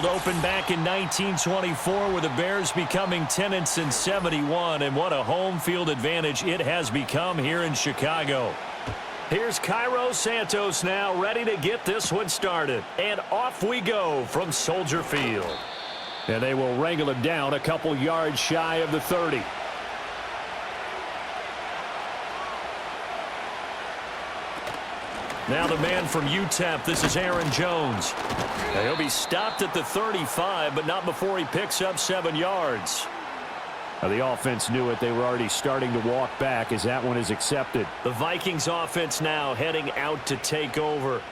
field opened back in 1924 with the Bears becoming tenants in 71, and what a home field advantage it has become here in Chicago. Here's Cairo Santos now ready to get this one started. And off we go from Soldier Field. And they will wrangle him down a couple yards shy of the 30. Now the man from UTEP, this is Aaron Jones. Now he'll be stopped at the 35, but not before he picks up 7 yards. Now the offense knew it. They were already starting to walk back as that one is accepted. The Vikings offense now heading out to take over.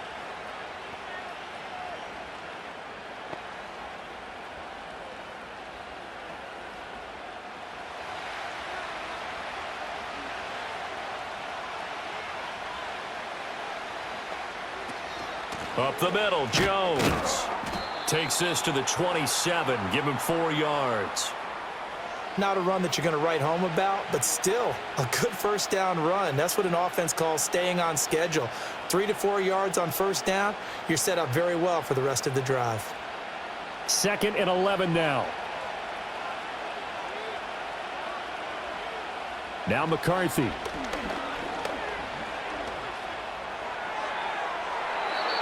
Up the middle, Jones takes this to the 27, give him 4 yards. Not a run that you're going to write home about, but still a good first down run. That's what an offense calls staying on schedule. 3 to 4 yards on first down, you're set up very well for the rest of the drive. 2nd and 11 now. Now McCarthy.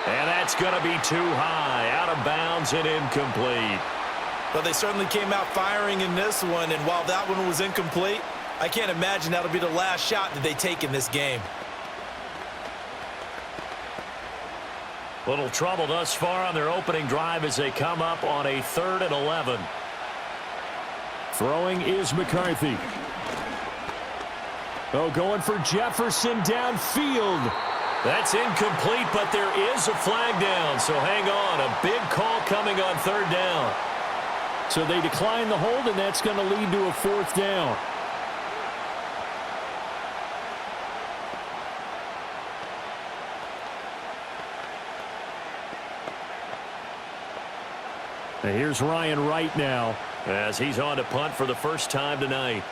And that's going to be too high, out of bounds and incomplete. Well, they certainly came out firing in this one, and while that one was incomplete, I can't imagine that'll be the last shot that they take in this game. Little trouble thus far on their opening drive as they come up on a 3rd and 11. Throwing is McCarthy. Oh, going for Jefferson downfield. That's incomplete, but there is a flag down, so hang on. A big call coming on 3rd down. So they decline the hold, and that's going to lead to a 4th down. And here's Ryan Wright now as he's on to punt for the first time tonight.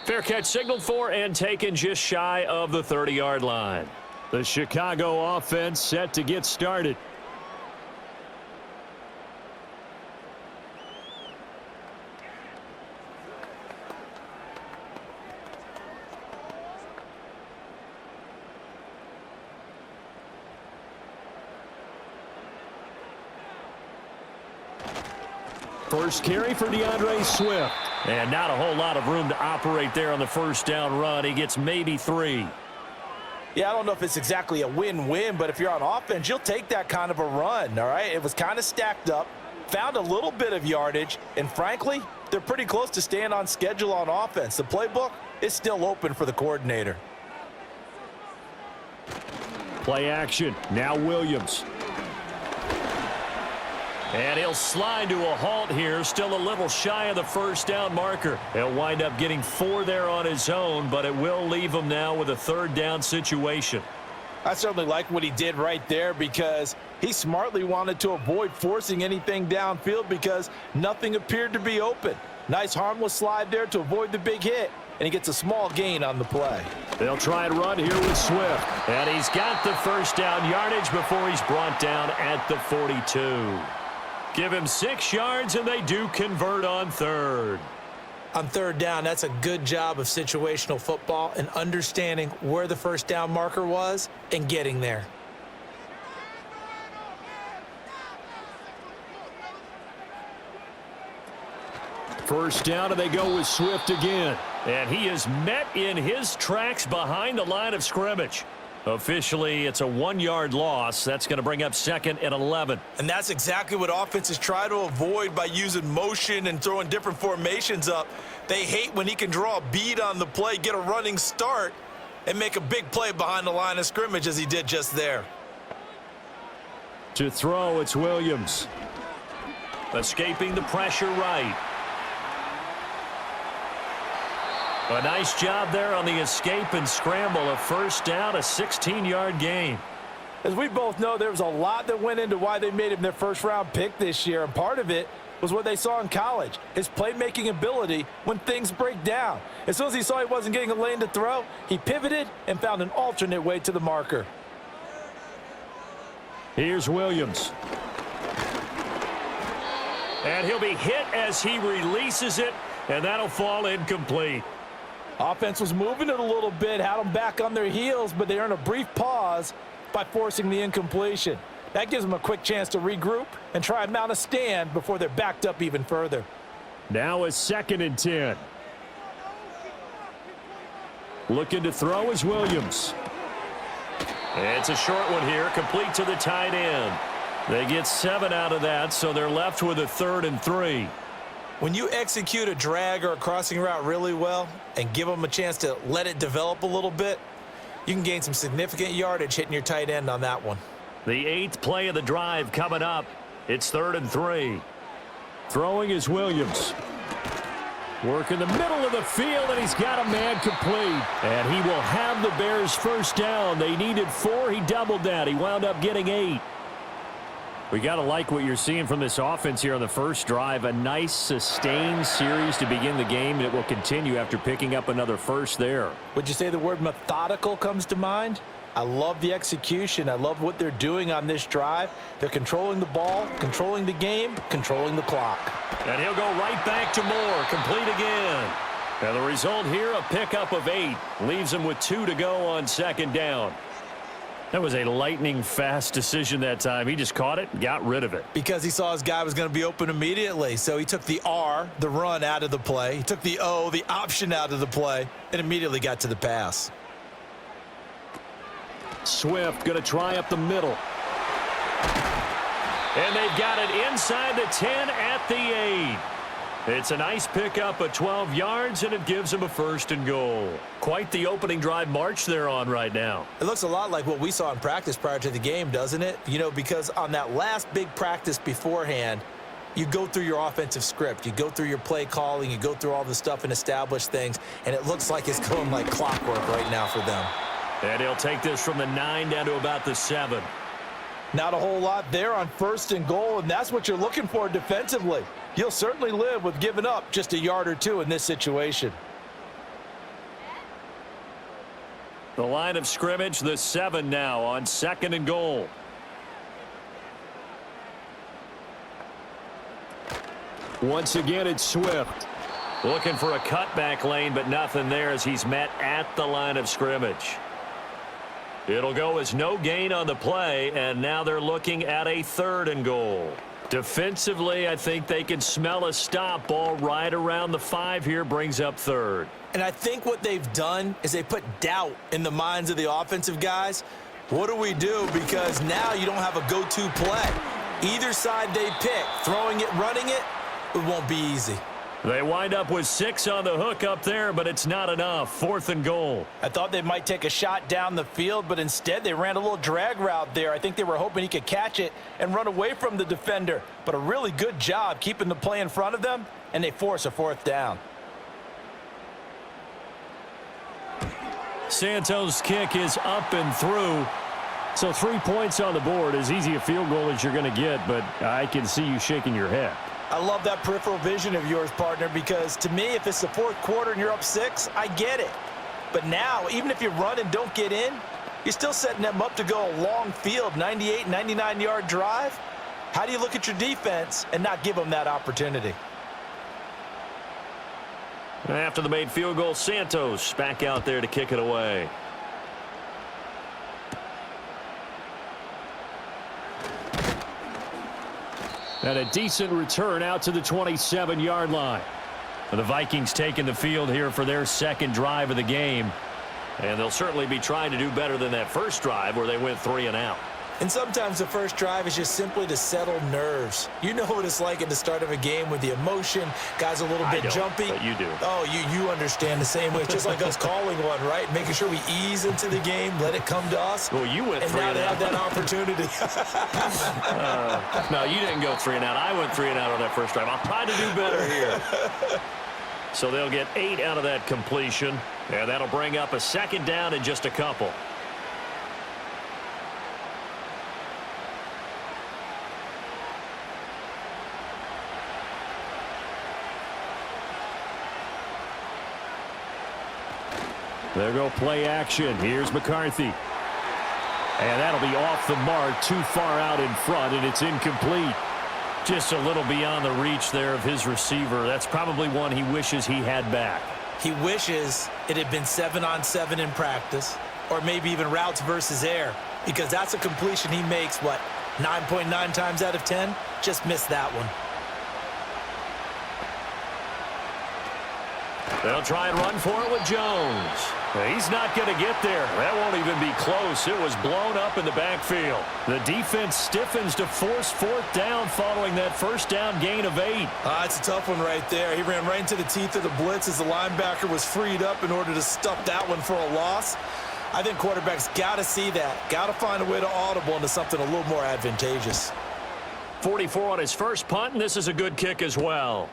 Fair catch signaled for and taken just shy of the 30-yard line. The Chicago offense set to get started. First carry for DeAndre Swift. And not a whole lot of room to operate there on the first down run. He gets maybe 3. Yeah, I don't know if it's exactly a win-win, but if you're on offense, you'll take that kind of a run, all right? It was kind of stacked up, found a little bit of yardage, and frankly, they're pretty close to staying on schedule on offense. The playbook is still open for the coordinator. Play action. Now Williams. And he'll slide to a halt here, still a little shy of the first down marker. He'll wind up getting 4 there on his own, but it will leave him now with a 3rd down situation. I certainly like what he did right there because he smartly wanted to avoid forcing anything downfield because nothing appeared to be open. Nice harmless slide there to avoid the big hit, and he gets a small gain on the play. They'll try and run here with Swift. And he's got the first down yardage before he's brought down at the 42. Give him 6 yards, and they do convert on 3rd. On 3rd down, that's a good job of situational football and understanding where the first down marker was and getting there. First down, and they go with Swift again. And he is met in his tracks behind the line of scrimmage. Officially, it's a 1-yard loss. That's going to bring up 2nd and 11. And that's exactly what offenses try to avoid by using motion and throwing different formations up. They hate when he can draw a bead on the play, get a running start, and make a big play behind the line of scrimmage as he did just there. To throw, it's Williams. Escaping the pressure right. A nice job there on the escape and scramble. A first down, a 16-yard gain. As we both know, there was a lot that went into why they made him their first-round pick this year, and part of it was what they saw in college, his playmaking ability when things break down. As soon as he saw he wasn't getting a lane to throw, he pivoted and found an alternate way to the marker. Here's Williams. And he'll be hit as he releases it, and that'll fall incomplete. Offense was moving it a little bit, had them back on their heels, but they earned a brief pause by forcing the incompletion. That gives them a quick chance to regroup and try and mount a stand before they're backed up even further. Now a 2nd and 10. Looking to throw is Williams. It's a short one here, complete to the tight end. They get 7 out of that, so they're left with a 3rd and 3. When you execute a drag or a crossing route really well and give them a chance to let it develop a little bit, you can gain some significant yardage hitting your tight end on that one. The 8th play of the drive coming up. It's 3rd and 3. Throwing is Williams. Work in the middle of the field, and he's got a man complete. And he will have the Bears' first down. They needed 4. He doubled that. He wound up getting 8. We got to like what you're seeing from this offense here on the first drive. A nice, sustained series to begin the game, and it will continue after picking up another first there. Would you say the word methodical comes to mind? I love the execution. I love what they're doing on this drive. They're controlling the ball, controlling the game, controlling the clock. And he'll go right back to Moore, complete again. And the result here, a pickup of 8. Leaves him with 2 to go on 2nd down. That was a lightning-fast decision that time. He just caught it and got rid of it. Because he saw his guy was going to be open immediately. So he took the R, the run, out of the play. He took the O, the option, out of the play, and immediately got to the pass. Swift going to try up the middle. And they've got it inside the 10 at the 8. It's a nice pickup of 12 yards, and it gives them a 1st and goal. Quite the opening drive march they're on right now. It looks a lot like what we saw in practice prior to the game, doesn't it? You know, because on that last big practice beforehand, you go through your offensive script. You go through your play calling. You go through all the stuff and establish things, and it looks like it's going like clockwork right now for them. And he'll take this from the 9 down to about the 7. Not a whole lot there on 1st and goal, and that's what you're looking for defensively. You'll certainly live with giving up just a yard or 2 in this situation. The line of scrimmage, the 7 now on 2nd and goal. Once again, it's Swift. Looking for a cutback lane, but nothing there as he's met at the line of scrimmage. It'll go as no gain on the play, and now they're looking at a 3rd and goal. Defensively, I think they can smell a stop. Ball right around the 5 here, brings up 3rd. And I think what they've done is they put doubt in the minds of the offensive guys. What do we do? Because now you don't have a go-to play. Either side they pick, throwing it, running it, it won't be easy. They wind up with 6 on the hook up there, but it's not enough. 4th and goal. I thought they might take a shot down the field, but instead they ran a little drag route there. I think they were hoping he could catch it and run away from the defender. But a really good job keeping the play in front of them, and they force a 4th down. Santos' kick is up and through. So 3 points on the board, as easy a field goal as you're going to get, but I can see you shaking your head. I love that peripheral vision of yours, partner, because to me, if it's the 4th quarter and you're up 6, I get it. But now, even if you run and don't get in, you're still setting them up to go a long field, 98, 99-yard drive. How do you look at your defense and not give them that opportunity? After the made field goal, Santos back out there to kick it away. And a decent return out to the 27-yard line. The Vikings taking the field here for their 2nd drive of the game. And they'll certainly be trying to do better than that first drive where they went 3 and out. And sometimes the first drive is just simply to settle nerves. You know what it's like at the start of a game with the emotion. Guys a little bit jumpy. But you do. Oh, you understand the same way. It's just like us calling one, right? Making sure we ease into the game, let it come to us. Well, you went 3 and out. And now they have that opportunity. No, you didn't go 3 and out. I went 3 and out on that first drive. I'll try to do better here. So they'll get 8 out of that completion. And that'll bring up a 2nd down in just a couple. There go play action. Here's McCarthy. And that'll be off the mark, too far out in front, and it's incomplete. Just a little beyond the reach there of his receiver. That's probably one he wishes he had back. He wishes it had been 7-on-7 in practice, or maybe even routes versus air, because that's a completion he makes, 9.9 times out of 10? Just missed that one. They'll try and run for it with Jones. He's not going to get there. That won't even be close. It was blown up in the backfield. The defense stiffens to force fourth down following that first down gain of 8. It's a tough one right there. He ran right into the teeth of the blitz as the linebacker was freed up in order to stuff that one for a loss. I think quarterbacks got to see that. Got to find a way to audible into something a little more advantageous. 44 on his first punt, and this is a good kick as well.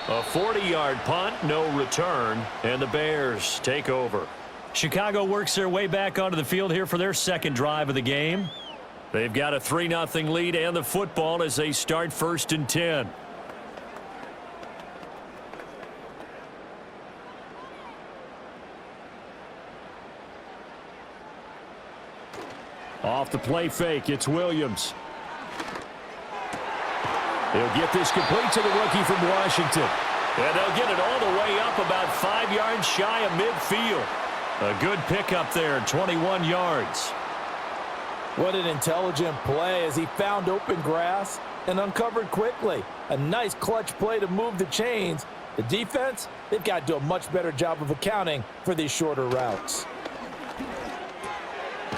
A 40-yard punt, no return, and the Bears take over. Chicago works their way back onto the field here for their second drive of the game. They've got a 3-0 lead and the football as they start 1st and 10. Off the play fake, it's Williams. He'll get this complete to the rookie from Washington. And they'll get it all the way up about 5 yards shy of midfield. A good pickup there, 21 yards. What an intelligent play as he found open grass and uncovered quickly. A nice clutch play to move the chains. The defense, they've got to do a much better job of accounting for these shorter routes.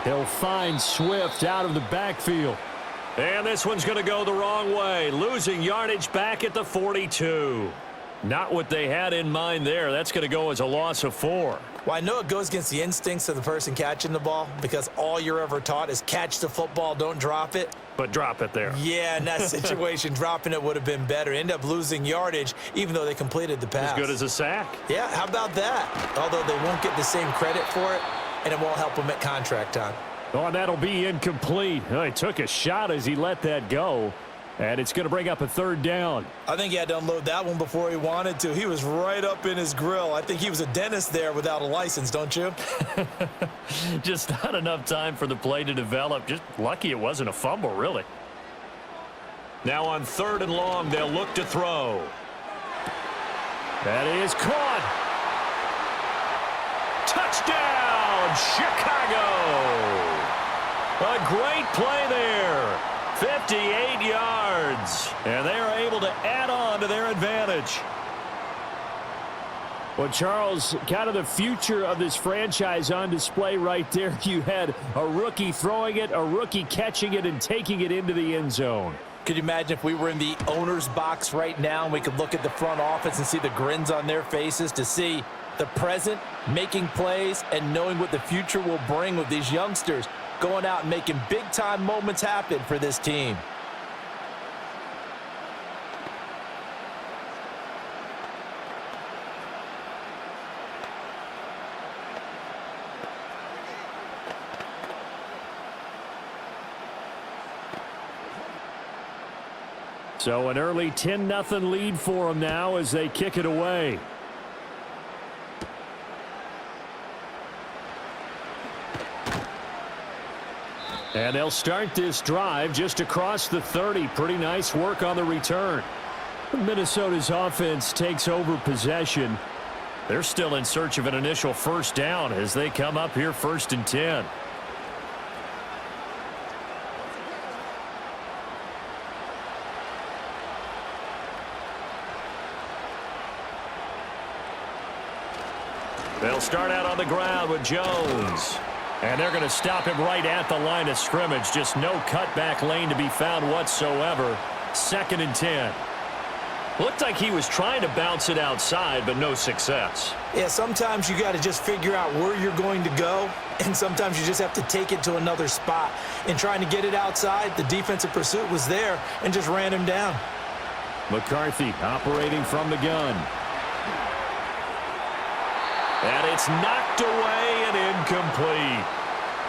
He'll find Swift out of the backfield. And this one's going to go the wrong way, losing yardage back at the 42. Not what they had in mind there. That's going to go as a loss of 4. Well, I know it goes against the instincts of the person catching the ball because all you're ever taught is catch the football, don't drop it. But drop it there. Yeah, in that situation, dropping it would have been better. End up losing yardage even though they completed the pass. As good as a sack. Yeah, how about that? Although they won't get the same credit for it, and it won't help them at contract time. Oh, and that'll be incomplete. Oh, he took a shot as he let that go. And it's going to bring up a 3rd down. I think he had to unload that one before he wanted to. He was right up in his grill. I think he was a dentist there without a license, don't you? Just not enough time for the play to develop. Just lucky it wasn't a fumble, really. Now on 3rd and long, they'll look to throw. That is caught. Touchdown, Chicago. A great play there. 58 yards. And they are able to add on to their advantage. Well, Charles, kind of the future of this franchise on display right there. You had a rookie throwing it, a rookie catching it, and taking it into the end zone. Could you imagine if we were in the owner's box right now and we could look at the front office and see the grins on their faces to see the present making plays and knowing what the future will bring with these youngsters going out and making big-time moments happen for this team. So an early 10-0 lead for them now as they kick it away. And they'll start this drive just across the 30. Pretty nice work on the return. Minnesota's offense takes over possession. They're still in search of an initial 1st down as they come up here 1st and 10. They'll start out on the ground with Jones. And they're going to stop him right at the line of scrimmage. Just no cutback lane to be found whatsoever. 2nd and 10. Looked like he was trying to bounce it outside, but no success. Yeah, sometimes you got to just figure out where you're going to go, and sometimes you just have to take it to another spot. In trying to get it outside, the defensive pursuit was there and just ran him down. McCarthy operating from the gun. And it's knocked away and incomplete.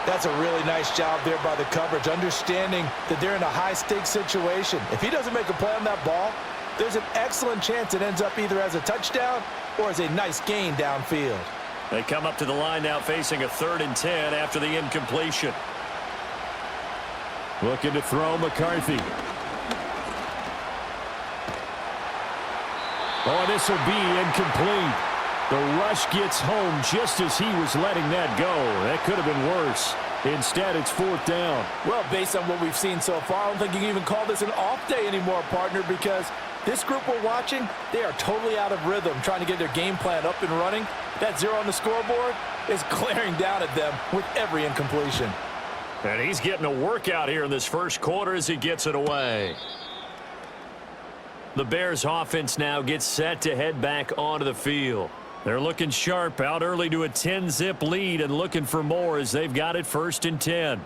That's a really nice job there by the coverage, understanding that they're in a high-stakes situation. If he doesn't make a play on that ball, there's an excellent chance it ends up either as a touchdown or as a nice gain downfield. They come up to the line now facing a 3rd and 10 after the incompletion. Looking to throw McCarthy. Oh, this will be incomplete. The rush gets home just as he was letting that go. That could have been worse. Instead, it's 4th down. Well, based on what we've seen so far, I don't think you can even call this an off day anymore, partner, because this group we're watching, they are totally out of rhythm, trying to get their game plan up and running. That 0 on the scoreboard is glaring down at them with every incompletion. And he's getting a workout here in this first quarter as he gets it away. The Bears offense now gets set to head back onto the field. They're looking sharp, out early to a 10-zip lead and looking for more as they've got it 1st and 10.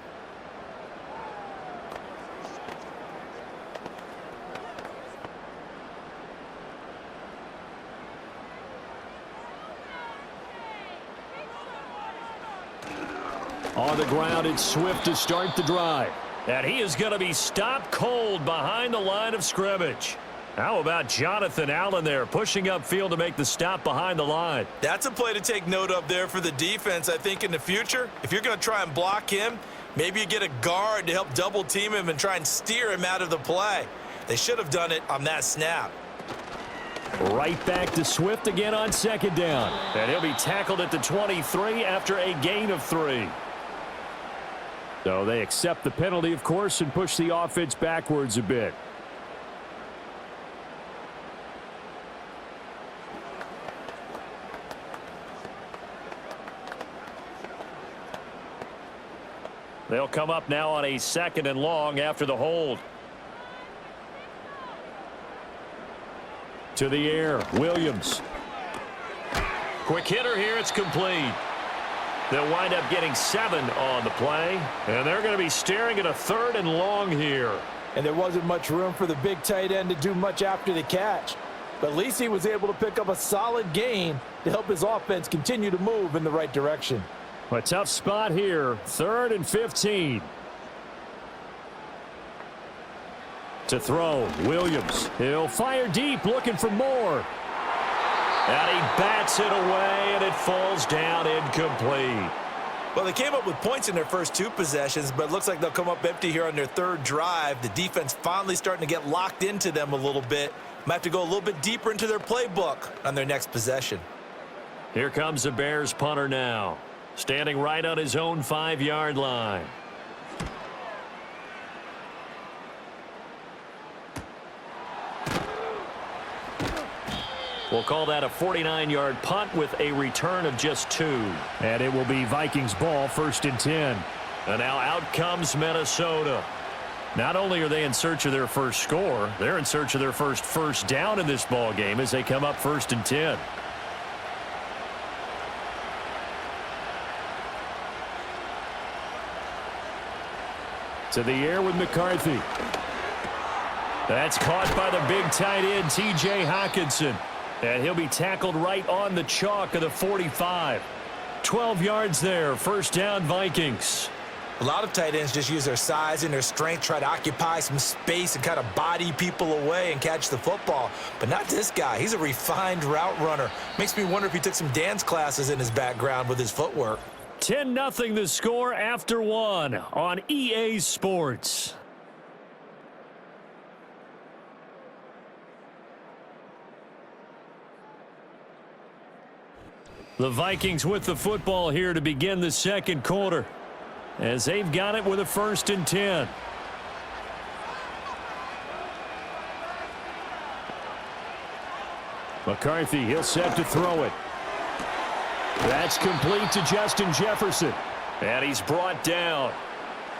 On the ground, it's Swift to start the drive. And he is going to be stopped cold behind the line of scrimmage. How about Jonathan Allen there, pushing upfield to make the stop behind the line? That's a play to take note of there for the defense. I think in the future, if you're going to try and block him, maybe you get a guard to help double team him and try and steer him out of the play. They should have done it on that snap. Right back to Swift again on 2nd down. And he'll be tackled at the 23 after a gain of 3. So they accept the penalty, of course, and push the offense backwards a bit. They'll come up now on a 2nd and long after the hold. To the air, Williams. Quick hitter here, it's complete. They'll wind up getting 7 on the play, and they're going to be staring at a 3rd and long here. And there wasn't much room for the big tight end to do much after the catch. But at least he was able to pick up a solid gain to help his offense continue to move in the right direction. A tough spot here, 3rd and 15. To throw, Williams. He'll fire deep, looking for more. And he bats it away, and it falls down incomplete. Well, they came up with points in their first 2 possessions, but it looks like they'll come up empty here on their 3rd drive. The defense finally starting to get locked into them a little bit. Might have to go a little bit deeper into their playbook on their next possession. Here comes the Bears punter now, standing right on his own 5-yard line. We'll call that a 49-yard punt with a return of just 2. And it will be Vikings ball, 1st and 10. And now out comes Minnesota. Not only are they in search of their first score, they're in search of their first down in this ball game as they come up 1st and 10. To the air with McCarthy. That's caught by the big tight end, T.J. Hockenson. And he'll be tackled right on the chalk of the 45. 12 yards there, 1st down Vikings. A lot of tight ends just use their size and their strength, try to occupy some space and kind of body people away and catch the football. But not this guy. He's a refined route runner. Makes me wonder if he took some dance classes in his background with his footwork. 10-0 the score after 1 on EA Sports. The Vikings with the football here to begin the 2nd quarter, as they've got it with a 1st and 10. McCarthy, he'll set to throw it. That's complete to Justin Jefferson. And he's brought down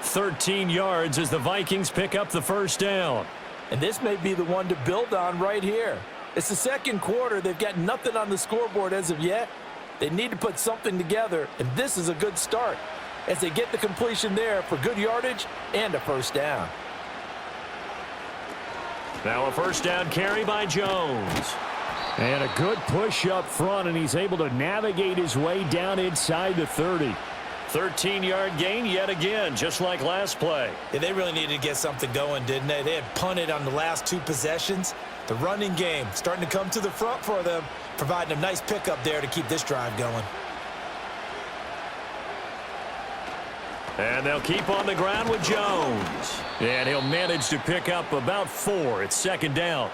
13 yards as the Vikings pick up the 1st down. And this may be the one to build on right here. It's the 2nd quarter. They've got nothing on the scoreboard as of yet. They need to put something together, and this is a good start as they get the completion there for good yardage and a 1st down. Now a 1st down carry by Jones. And a good push up front, and he's able to navigate his way down inside the 30. 13-yard gain yet again, just like last play. Yeah, they really needed to get something going, didn't they? They had punted on the last 2 possessions. The running game starting to come to the front for them, providing a nice pickup there to keep this drive going. And they'll keep on the ground with Jones. And he'll manage to pick up about 4. It's second down.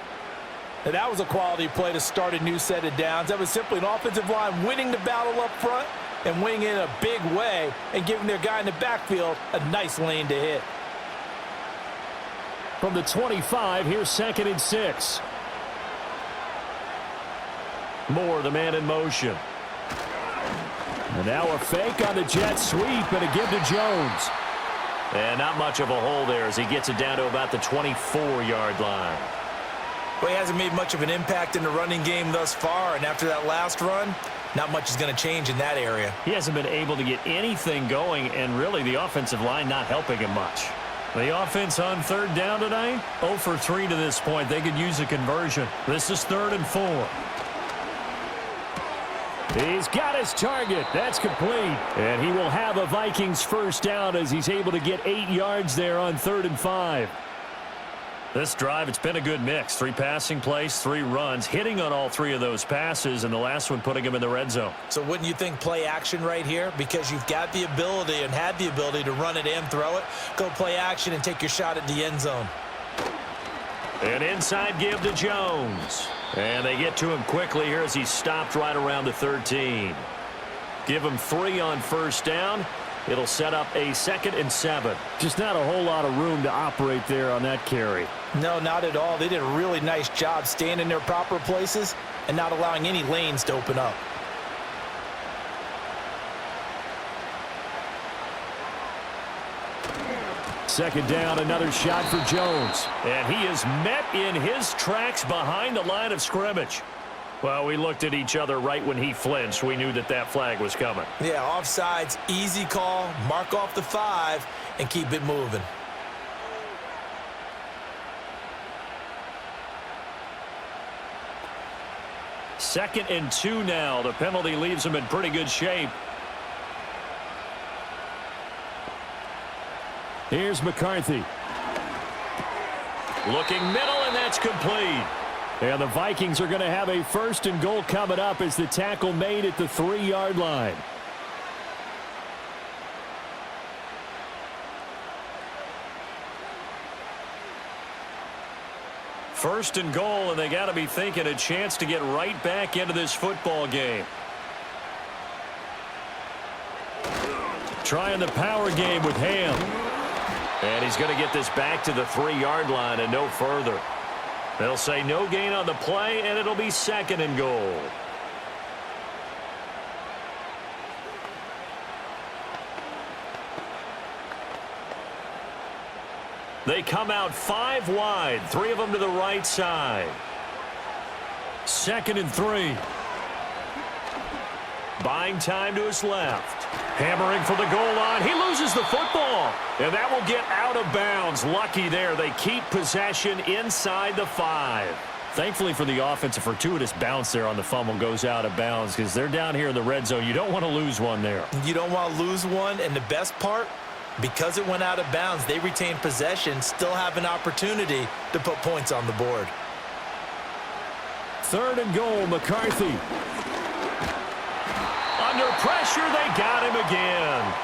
Now, that was a quality play to start a new set of downs. That was simply an offensive line winning the battle up front and winning in a big way and giving their guy in the backfield a nice lane to hit. From the 25, here's 2nd and 6. Moore, the man in motion. And now a fake on the jet sweep and a give to Jones. And not much of a hole there as he gets it down to about the 24-yard line. Well, he hasn't made much of an impact in the running game thus far, and after that last run, not much is going to change in that area. He hasn't been able to get anything going, and really the offensive line not helping him much. The offense on 3rd down tonight, 0 for 3 to this point. They could use a conversion. This is 3rd and 4. He's got his target. That's complete. And he will have a Vikings first down as he's able to get 8 yards there on 3rd and 5. This drive, it's been a good mix. 3 passing plays, 3 runs, hitting on all 3 of those passes, and the last one putting him in the red zone. So wouldn't you think play action right here? Because you've got the ability and had the ability to run it and throw it. Go play action and take your shot at the end zone. An inside give to Jones. And they get to him quickly here as he's stopped right around the 13. Give him 3 on first down. It'll set up a 2nd and 7. Just not a whole lot of room to operate there on that carry. No, not at all. They did a really nice job staying in their proper places and not allowing any lanes to open up. Second down, another shot for Jones. And he is met in his tracks behind the line of scrimmage. Well, we looked at each other right when he flinched. We knew that that flag was coming. Yeah, offsides, easy call, mark off the 5, and keep it moving. Second and 2 now. The penalty leaves him in pretty good shape. Here's McCarthy. Looking middle, and that's complete. And the Vikings are going to have a 1st and goal coming up as the tackle made at the 3-yard line. First and goal, and they got to be thinking a chance to get right back into this football game. Trying the power game with Ham. And he's going to get this back to the 3-yard line and no further. They'll say no gain on the play, and it'll be 2nd and goal. They come out 5 wide, 3 of them to the right side. 2nd and 3. Buying time to his left. Hammering for the goal line. He loses the football. And that will get out of bounds. Lucky there. They keep possession inside the 5. Thankfully for the offense, a fortuitous bounce there on the fumble goes out of bounds because they're down here in the red zone. You don't want to lose one there. You don't want to lose one. And the best part, because it went out of bounds, they retain possession, still have an opportunity to put points on the board. 3rd and goal, McCarthy. Under pressure, they got him again.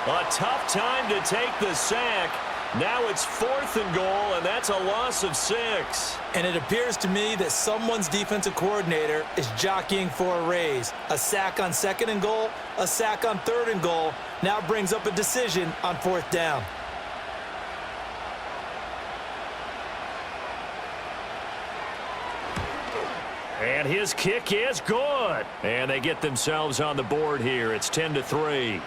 A tough time to take the sack. Now it's 4th and goal, and that's a loss of 6. And it appears to me that someone's defensive coordinator is jockeying for a raise. A sack on 2nd and goal, a sack on 3rd and goal, now brings up a decision on 4th down. And his kick is good. And they get themselves on the board here. It's 10-3.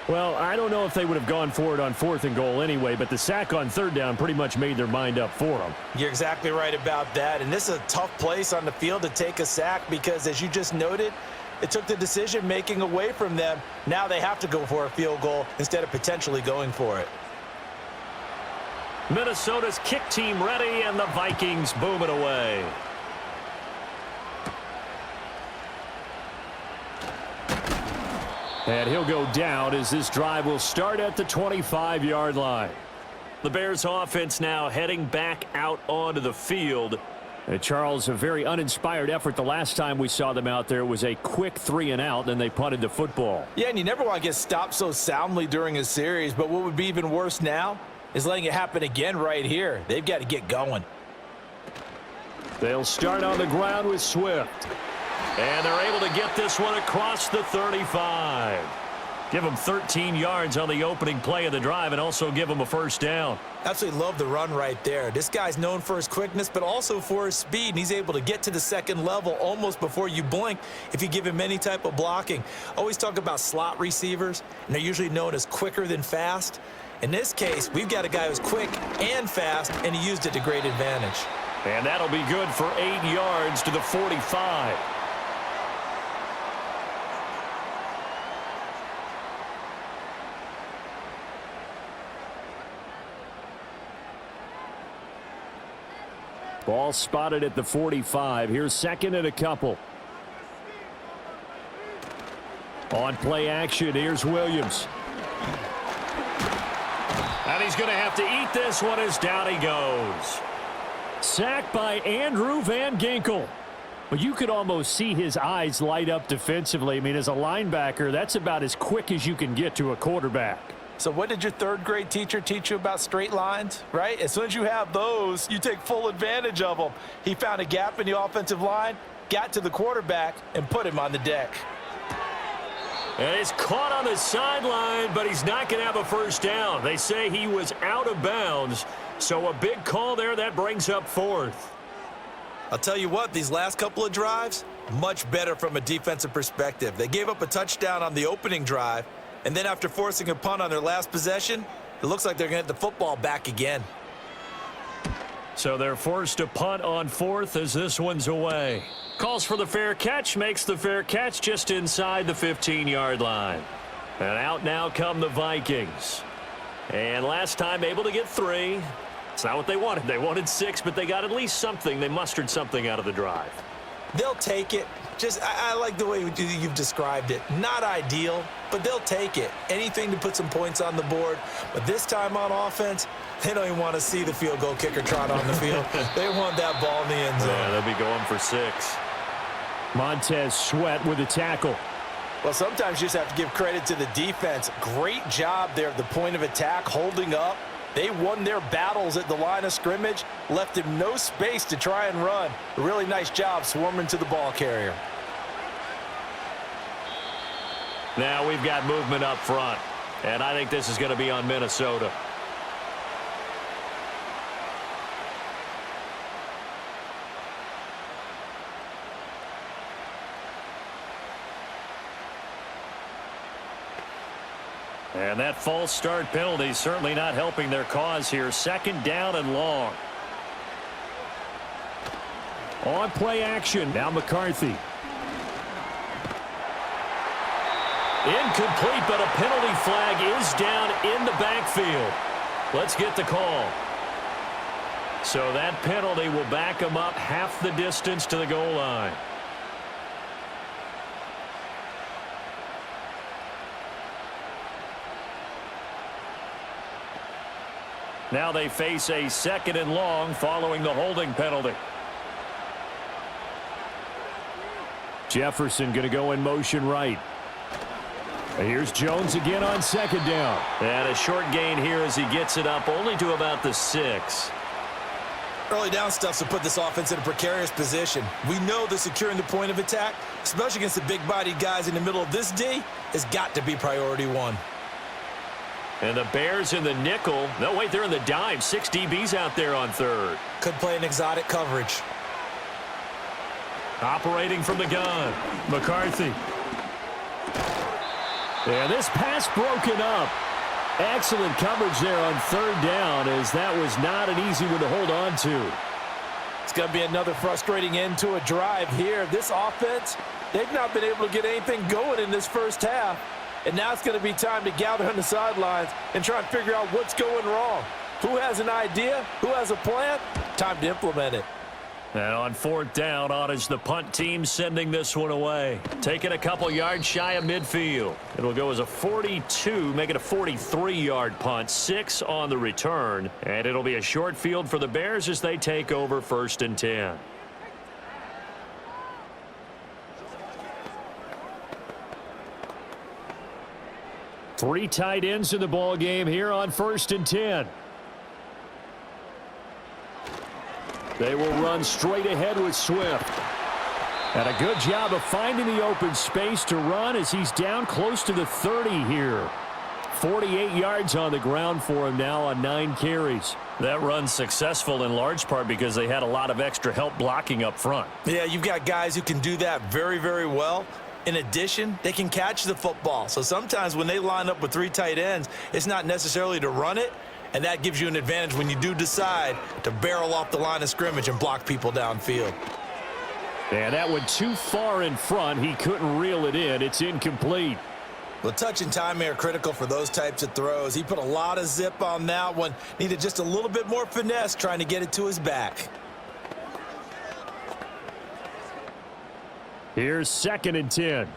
Well, I don't know if they would have gone for it on 4th and goal anyway, but the sack on 3rd down pretty much made their mind up for them. You're exactly right about that. And this is a tough place on the field to take a sack because, as you just noted, it took the decision-making away from them. Now they have to go for a field goal instead of potentially going for it. Minnesota's kick team ready, and the Vikings boom it away. And he'll go down as this drive will start at the 25-yard line. The Bears offense now heading back out onto the field. Charles, a very uninspired effort the last time we saw them out there. It was a quick 3-and-out, then they punted the football. Yeah, and you never want to get stopped so soundly during a series, but what would be even worse now is letting it happen again right here. They've got to get going. They'll start on the ground with Swift. And they're able to get this one across the 35. Give them 13 yards on the opening play of the drive and also give them a first down. Absolutely love the run right there. This guy's known for his quickness, but also for his speed, and he's able to get to the second level almost before you blink if you give him any type of blocking. Always talk about slot receivers, and they're usually known as quicker than fast. In this case, we've got a guy who's quick and fast, and he used it to great advantage. And that'll be good for 8 yards to the 45. Ball spotted at the 45. Here's second and a couple. On play action, here's Williams. And he's going to have to eat this one as down he goes. Sacked by Andrew Van Ginkel. But you could almost see his eyes light up defensively. I mean, as a linebacker, that's about as quick as you can get to a quarterback. So what did your third-grade teacher teach you about straight lines, right? As soon as you have those, you take full advantage of them. He found a gap in the offensive line, got to the quarterback, and put him on the deck. And he's caught on the sideline, but he's not going to have a first down. They say he was out of bounds, so a big call there. That brings up fourth. I'll tell you what, these last couple of drives, much better from a defensive perspective. They gave up a touchdown on the opening drive, and then after forcing a punt on their last possession, it looks like they're going to get the football back again. So they're forced to punt on fourth as this one's away. Calls for the fair catch, makes the fair catch just inside the 15-yard line. And out now come the Vikings. And last time able to get 3. It's not what they wanted. They wanted 6, but they got at least something. They mustered something out of the drive. They'll take it. I like the way you've described it. Not ideal, but they'll take it. Anything to put some points on the board. But this time on offense, they don't even want to see the field goal kicker trot on the field. They want that ball in the end zone. Yeah, they'll be going for 6. Montez Sweat with a tackle. Well, sometimes you just have to give credit to the defense. Great job there at the point of attack, holding up. They won their battles at the line of scrimmage, left him no space to try and run. A really nice job swarming to the ball carrier. Now we've got movement up front, and I think this is going to be on Minnesota. And that false start penalty certainly not helping their cause here. Second down and long. On play action. Now McCarthy. Incomplete, but a penalty flag is down in the backfield. Let's get the call. So that penalty will back them up half the distance to the goal line. Now they face a second and long following the holding penalty. Jefferson going to go in motion right. And here's Jones again on second down. And a short gain here as he gets it up only to about the 6. Early down stuff to put this offense in a precarious position. We know that securing the point of attack, especially against the big-bodied guys in the middle of this D, has got to be priority 1. And the Bears in the nickel. No, wait, they're in the dime. 6 DBs out there on third. Could play an exotic coverage. Operating from the gun. McCarthy. And this pass broken up. Excellent coverage there on third down, as that was not an easy one to hold on to. It's going to be another frustrating end to a drive here. This offense, they've not been able to get anything going in this first half. And now it's going to be time to gather on the sidelines and try and figure out what's going wrong. Who has an idea? Who has a plan? Time to implement it. And on fourth down, on is the punt team sending this one away. Taking a couple yards shy of midfield. It'll go as a 42, make it a 43-yard punt. 6 on the return. And it'll be a short field for the Bears as they take over 1st and 10. Three tight ends in the ball game here on 1st and 10. They will run straight ahead with Swift. And a good job of finding the open space to run as he's down close to the 30 here. 48 yards on the ground for him now on 9 carries. That run's successful in large part because they had a lot of extra help blocking up front. Yeah, you've got guys who can do that very, very well. In addition, they can catch the football. So sometimes when they line up with 3 tight ends, it's not necessarily to run it, and that gives you an advantage when you do decide to barrel off the line of scrimmage and block people downfield. And that one too far in front. He couldn't reel it in. It's incomplete. Well, touch and timing are critical for those types of throws. He put a lot of zip on that one. Needed just a little bit more finesse trying to get it to his back. Here's 2nd and 10.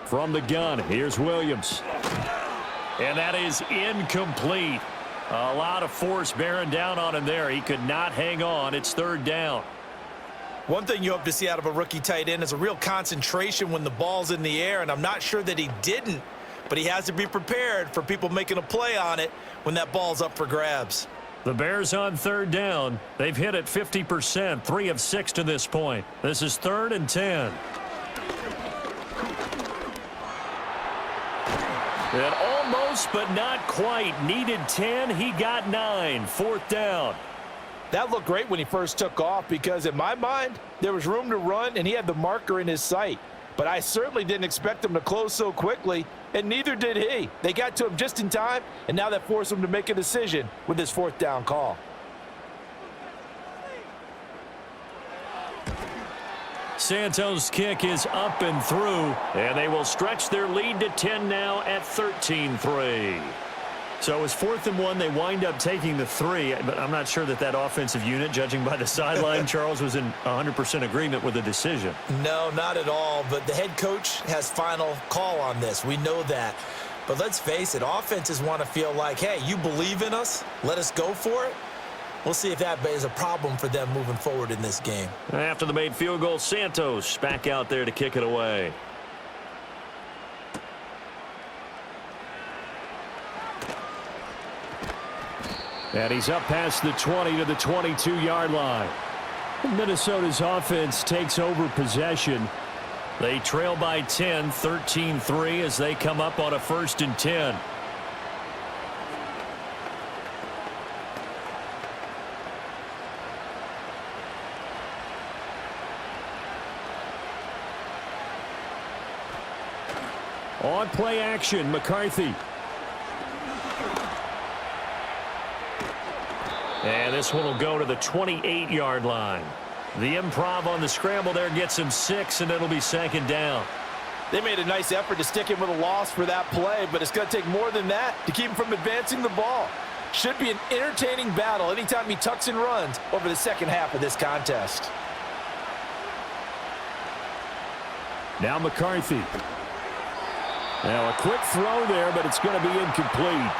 From the gun, here's Williams. And that is incomplete. A lot of force bearing down on him there. He could not hang on. It's 3rd down. One thing you hope to see out of a rookie tight end is a real concentration when the ball's in the air, and I'm not sure that he didn't, but he has to be prepared for people making a play on it when that ball's up for grabs. The Bears on 3rd down. They've hit it 50%, 3 of 6 to this point. This is 3rd and 10. And almost, but not quite. Needed 10. He got 9. 4th down. That looked great when he first took off because, in my mind, there was room to run, and he had the marker in his sight. But I certainly didn't expect him to close so quickly, and neither did he. They got to him just in time, and now that forced him to make a decision with his 4th down call. Santos' kick is up and through, and they will stretch their lead to 10 now at 13-3. So it's 4th and 1. They wind up taking the 3, but I'm not sure that that offensive unit, judging by the sideline, Charles, was in 100% agreement with the decision. No, not at all, but the head coach has final call on this. We know that. But let's face it, offenses want to feel like, hey, you believe in us, let us go for it. We'll see if that is a problem for them moving forward in this game. After the made field goal, Santos back out there to kick it away. And he's up past the 20 to the 22-yard line. Minnesota's offense takes over possession. They trail by 10, 13-3 as they come up on a 1st and 10. On play action, McCarthy. And this one will go to the 28-yard line. The improv on the scramble there gets him 6, and it'll be 2nd down. They made a nice effort to stick him with a loss for that play, but it's going to take more than that to keep him from advancing the ball. Should be an entertaining battle anytime he tucks and runs over the second half of this contest. Now McCarthy. Now a quick throw there, but it's going to be incomplete.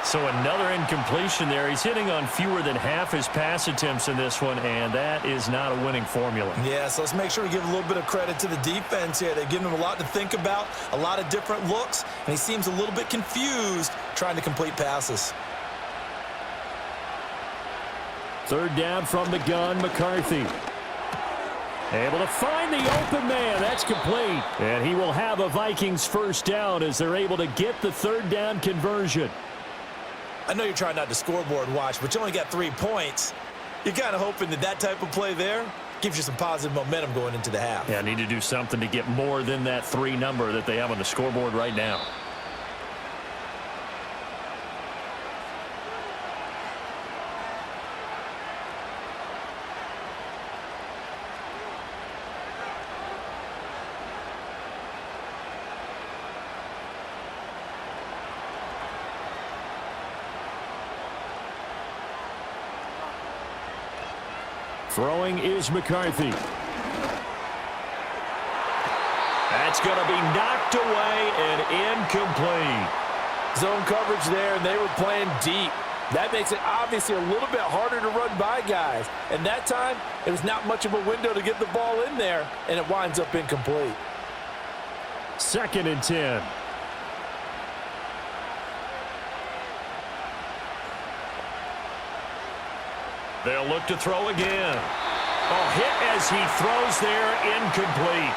So another incompletion there. He's hitting on fewer than half his pass attempts in this one, and that is not a winning formula. Yeah, so let's make sure we give a little bit of credit to the defense here. They've given him a lot to think about, a lot of different looks, and he seems a little bit confused trying to complete passes. 3rd down from the gun, McCarthy. Able to find the open man. That's complete. And he will have a Vikings 1st down as they're able to get the 3rd down conversion. I know you're trying not to scoreboard watch, but you only got 3 points. You're kind of hoping that that type of play there gives you some positive momentum going into the half. Yeah, need to do something to get more than that 3 number that they have on the scoreboard right now. Throwing is McCarthy. That's going to be knocked away and incomplete. Zone coverage there, and they were playing deep. That makes it obviously a little bit harder to run by guys. And that time, it was not much of a window to get the ball in there, and it winds up incomplete. 2nd and 10. They'll look to throw again. Oh, hit as he throws there, incomplete.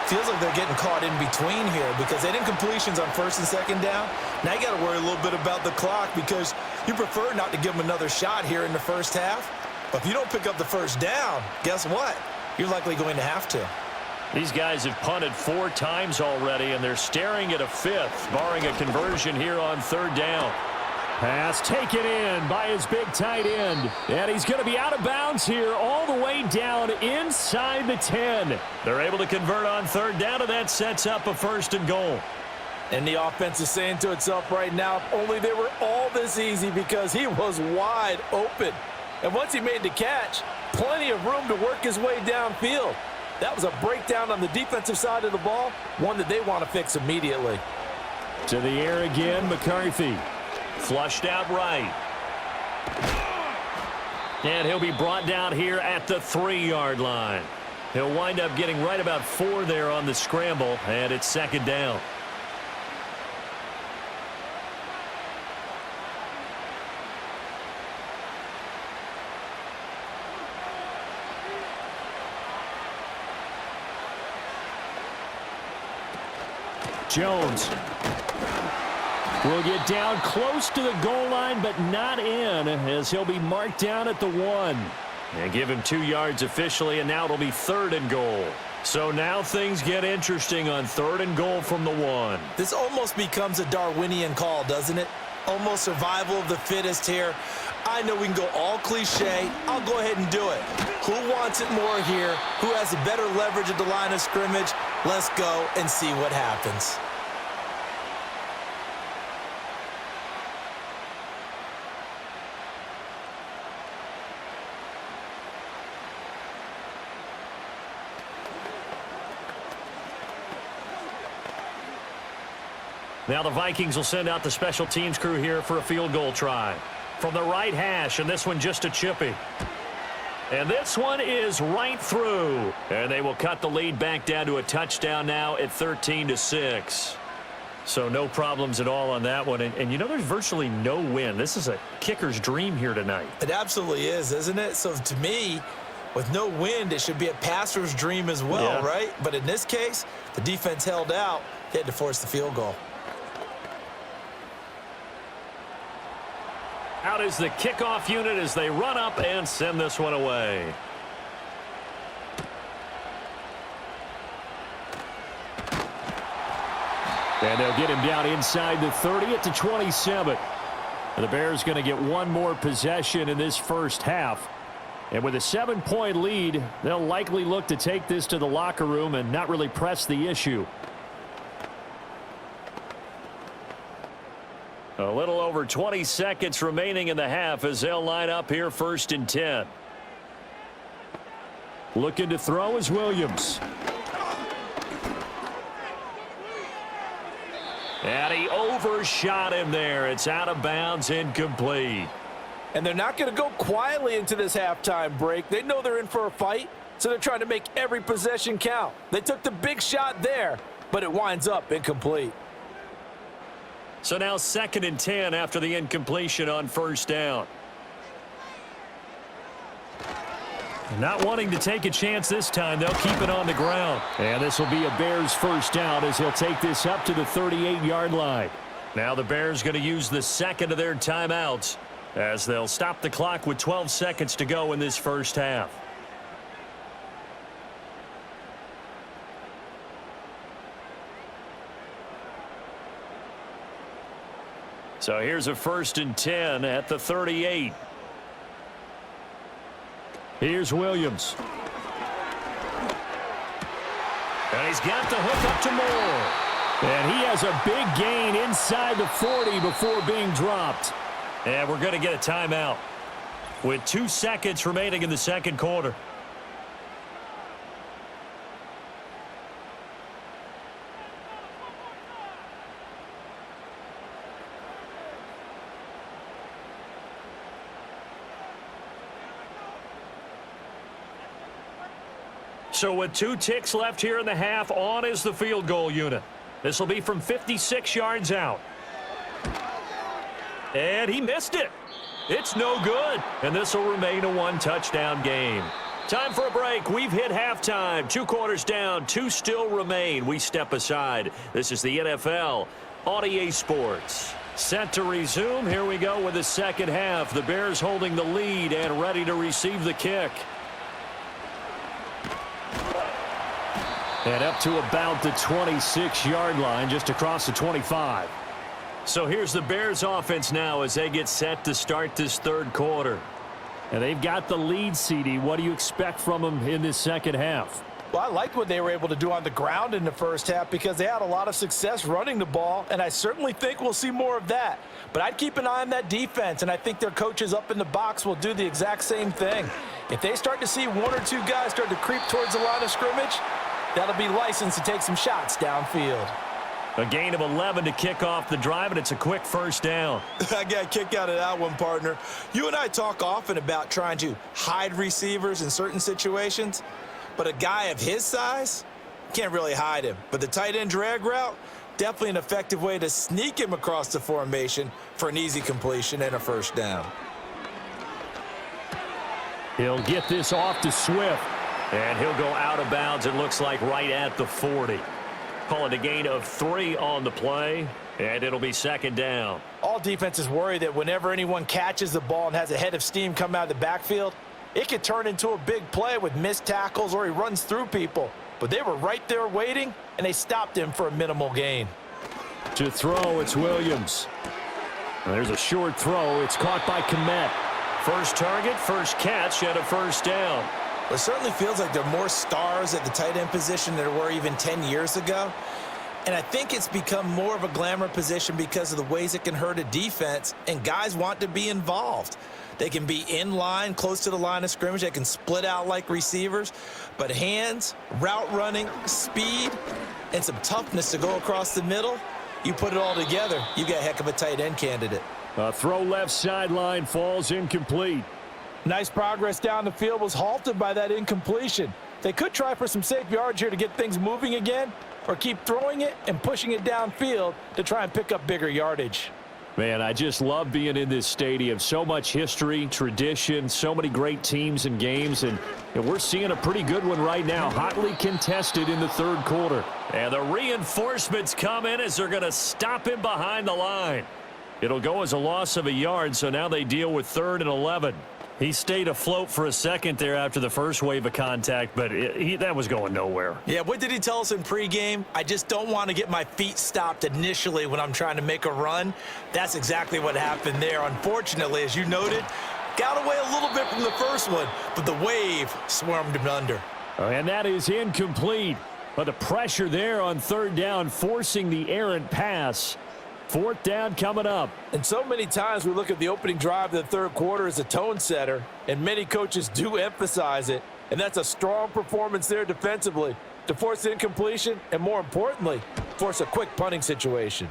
Feels like they're getting caught in between here because they didn't completions on 1st and 2nd down. Now you got to worry a little bit about the clock because you prefer not to give them another shot here in the 1st half. But if you don't pick up the 1st down, guess what? You're likely going to have to. These guys have punted 4 times already, and they're staring at a 5th, barring a conversion here on 3rd down. Pass taken in by his big tight end. And he's going to be out of bounds here all the way down inside the 10. They're able to convert on 3rd down, and that sets up a 1st and goal. And the offense is saying to itself right now, if only they were all this easy because he was wide open. And once he made the catch, plenty of room to work his way downfield. That was a breakdown on the defensive side of the ball, one that they want to fix immediately. To the air again, McCarthy. Flushed out right. And he'll be brought down here at the 3-yard line. He'll wind up getting right about 4 there on the scramble, and it's 2nd down. Jones will get down close to the goal line, but not in, as he'll be marked down at the 1. And give him 2 yards officially, and now it'll be 3rd and goal. So now things get interesting on 3rd and goal from the 1. This almost becomes a Darwinian call, doesn't it? Almost survival of the fittest here. I know we can go all cliche. I'll go ahead and do it. Who wants it more here? Who has a better leverage at the line of scrimmage? Let's go and see what happens. Now the Vikings will send out the special teams crew here for a field goal try. From the right hash, and this one just a chippy. And this one is right through. And they will cut the lead back down to a touchdown now at 13-6. So no problems at all on that one. And you know, there's virtually no win. This is a kicker's dream here tonight. It absolutely is, isn't it? So to me, with no wind, it should be a passer's dream as well, right? But in this case, the defense held out. They had to force the field goal. Out is the kickoff unit as they run up and send this one away. And they'll get him down inside the 30 at the 27. And the Bears going to get one more possession in this 1st half. And with a 7-point lead, they'll likely look to take this to the locker room and not really press the issue. A little over 20 seconds remaining in the half as they'll line up here 1st and 10. Looking to throw is Williams. And he overshot him there. It's out of bounds, incomplete. And they're not going to go quietly into this halftime break. They know they're in for a fight, so they're trying to make every possession count. They took the big shot there, but it winds up incomplete. So now 2nd and 10 after the incompletion on 1st down. Not wanting to take a chance this time, they'll keep it on the ground. And this will be a Bears 1st down as he'll take this up to the 38-yard line. Now the Bears going to use the 2nd of their timeouts as they'll stop the clock with 12 seconds to go in this 1st half. So here's a 1st and 10 at the 38. Here's Williams. And he's got the hook up to Moore. And he has a big gain inside the 40 before being dropped. And we're going to get a timeout with 2 seconds remaining in the 2nd quarter. So with 2 ticks left here in the half, on is the field goal unit. This will be from 56 yards out. And he missed it. It's no good. And this will remain a 1-touchdown game. Time for a break. We've hit halftime. 2 quarters down. 2 still remain. We step aside. This is the NFL on EA Sports. Set to resume. Here we go with the second half. The Bears holding the lead and ready to receive the kick. And up to about the 26-yard line, just across the 25. So here's the Bears offense now as they get set to start this third quarter. And they've got the lead, CD. What do you expect from them in this second half? Well, I liked what they were able to do on the ground in the first half because they had a lot of success running the ball, and I certainly think we'll see more of that. But I'd keep an eye on that defense, and I think their coaches up in the box will do the exact same thing. If they start to see 1 or 2 guys start to creep towards the line of scrimmage, that'll be licensed to take some shots downfield. A gain of 11 to kick off the drive, and it's a quick first down. I got a kick out of that one, partner. You and I talk often about trying to hide receivers in certain situations, but a guy of his size, can't really hide him. But the tight end drag route, definitely an effective way to sneak him across the formation for an easy completion and a first down. He'll get this off to Swift, and he'll go out of bounds, it looks like, right at the 40. Call it a gain of 3 on the play, and it'll be second down. All defenses worry that whenever anyone catches the ball and has a head of steam come out of the backfield, it could turn into a big play with missed tackles or he runs through people. But they were right there waiting, and they stopped him for a minimal gain. To throw, it's Williams. And there's a short throw. It's caught by Kmet. First target, first catch, and a first down. It certainly feels like there are more stars at the tight end position than there were even 10 years ago. And I think it's become more of a glamour position because of the ways it can hurt a defense, and guys want to be involved. They can be in line, close to the line of scrimmage. They can split out like receivers. But hands, route running, speed, and some toughness to go across the middle, you put it all together, you got a heck of a tight end candidate. A throw left sideline falls incomplete. Nice progress down the field was halted by that incompletion. They could try for some safe yards here to get things moving again, or keep throwing it and pushing it downfield to try and pick up bigger yardage. Man, I just love being in this stadium. So much history, tradition, so many great teams and games, and we're seeing a pretty good one right now, hotly contested in the third quarter. And the reinforcements come in as they're going to stop him behind the line. It'll go as a loss of a yard, so now they deal with 3rd and 11. He stayed afloat for a second there after the first wave of contact, but that was going nowhere. Yeah, what did he tell us in pregame? I just don't want to get my feet stopped initially when I'm trying to make a run. That's exactly what happened there. Unfortunately, as you noted, got away a little bit from the first one, but the wave swarmed him under. And that is incomplete. But the pressure there on 3rd down, forcing the errant pass. 4th down coming up. And so many times we look at the opening drive of the third quarter as a tone setter, and many coaches do emphasize it. And that's a strong performance there defensively to force the incompletion and, more importantly, force a quick punting situation.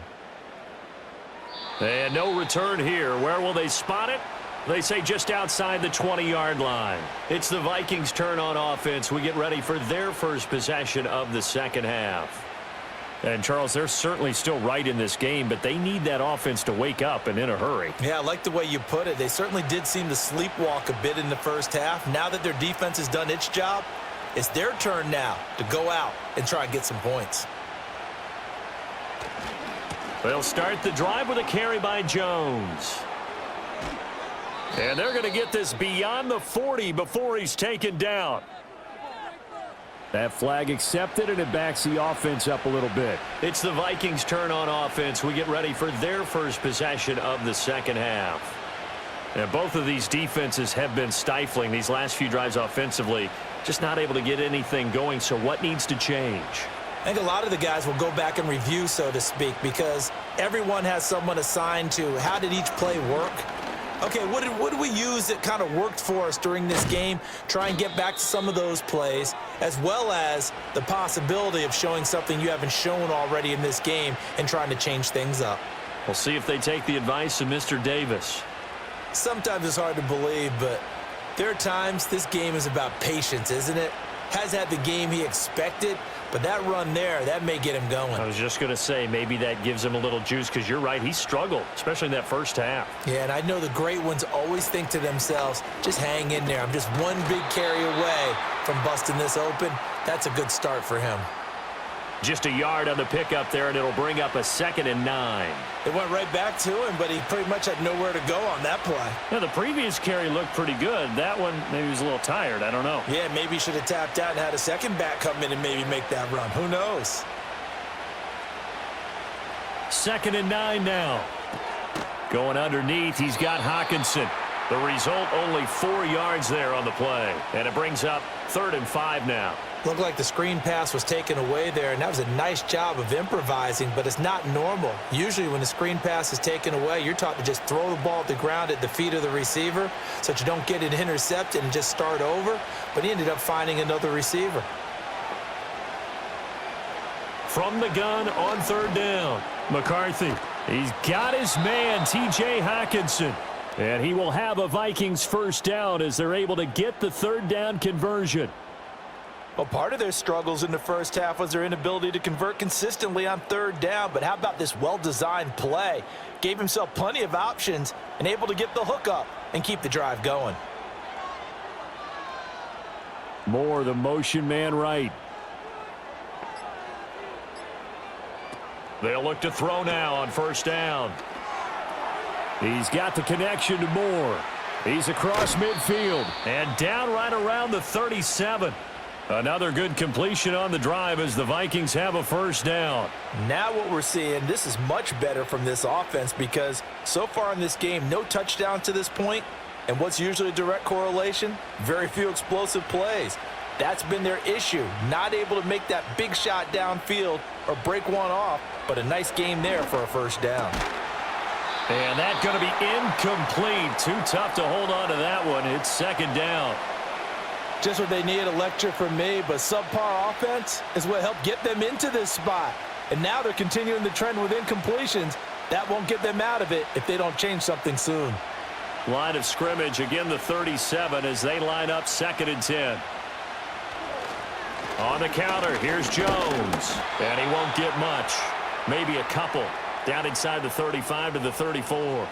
And no return here. Where will they spot it? They say just outside the 20-yard line. It's the Vikings' turn on offense. We get ready for their first possession of the second half. And, Charles, they're certainly still right in this game, but they need that offense to wake up and in a hurry. Yeah, I like the way you put it. They certainly did seem to sleepwalk a bit in the first half. Now that their defense has done its job, it's their turn now to go out and try and get some points. They'll start the drive with a carry by Jones. And they're going to get this beyond the 40 before he's taken down. That flag accepted, and it backs the offense up a little bit. It's the Vikings' turn on offense. We get ready for their first possession of the second half. And both of these defenses have been stifling these last few drives offensively, just not able to get anything going. So what needs to change? I think a lot of the guys will go back and review, so to speak, because everyone has someone assigned to how did each play work. Okay, what did we use that kind of worked for us during this game? Try and get back to some of those plays, as well as the possibility of showing something you haven't shown already in this game and trying to change things up. We'll see if they take the advice of Mr. Davis. Sometimes it's hard to believe, but there are times this game is about patience, isn't it? has had the game he expected, but that run there, that may get him going. I was just going to say, maybe that gives him a little juice, because you're right, he struggled, especially in that first half. Yeah, and I know the great ones always think to themselves, just hang in there. I'm just one big carry away from busting this open. That's a good start for him. Just a yard on the pickup there, and it'll bring up a 2nd and 9. It went right back to him, but he pretty much had nowhere to go on that play. Now, the previous carry looked pretty good. That one, maybe he was a little tired. I don't know. Yeah, maybe he should have tapped out and had a second back come in and maybe make that run. Who knows? 2nd and 9 now. Going underneath, he's got Hockenson. The result, only 4 yards there on the play. And it brings up 3rd and 5 now. Looked like the screen pass was taken away there, and that was a nice job of improvising, but it's not normal. Usually when the screen pass is taken away, you're taught to just throw the ball at the ground at the feet of the receiver so that you don't get it intercepted and just start over, but he ended up finding another receiver. From the gun on 3rd down, McCarthy. He's got his man, T.J. Hockenson. And he will have a Vikings first down as they're able to get the 3rd down conversion. Well, part of their struggles in the first half was their inability to convert consistently on 3rd down, but how about this well-designed play? Gave himself plenty of options and able to get the hook up and keep the drive going. Moore, the motion man right. They'll look to throw now on 1st down. He's got the connection to Moore. He's across midfield and down right around the 37. Another good completion on the drive as the Vikings have a 1st down. Now what we're seeing, this is much better from this offense because so far in this game, no touchdowns to this point. And what's usually a direct correlation? Very few explosive plays. That's been their issue, not able to make that big shot downfield or break one off, but a nice game there for a 1st down. And that's going to be incomplete. Too tough to hold on to that one. It's 2nd down. Just what they need, a lecture from me, but subpar offense is what helped get them into this spot. And now they're continuing the trend with incompletions. That won't get them out of it if they don't change something soon. Line of scrimmage, again the 37 as they line up 2nd and 10. On the counter, here's Jones. And he won't get much. Maybe a couple. Down inside the 35 to the 34.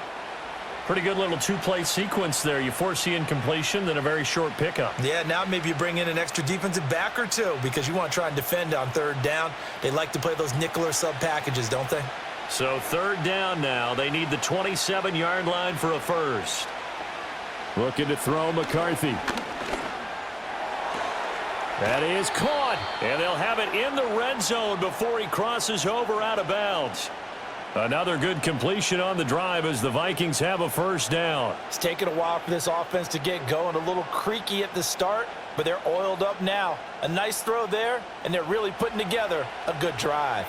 Pretty good little 2-play sequence there. You foresee incompletion, then a very short pickup. Yeah, now maybe you bring in an extra defensive back or two because you want to try and defend on 3rd down. They like to play those nickel or sub packages, don't they? So 3rd down now. They need the 27-yard line for a 1st. Looking to throw McCarthy. That is caught. And they'll have it in the red zone before he crosses over out of bounds. Another good completion on the drive as the Vikings have a 1st down. It's taken a while for this offense to get going. A little creaky at the start, but they're oiled up now. A nice throw there, and they're really putting together a good drive.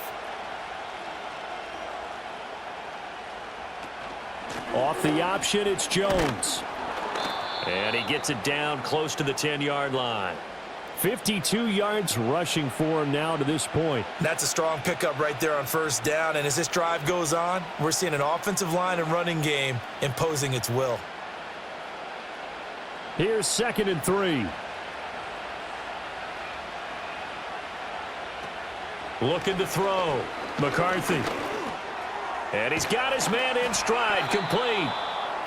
Off the option, it's Jones. And he gets it down close to the 10-yard line. 52 yards rushing for him now to this point. That's a strong pickup right there on 1st down. And as this drive goes on, we're seeing an offensive line and running game imposing its will. Here's 2nd and 3. Looking to throw. McCarthy. And he's got his man in stride, complete.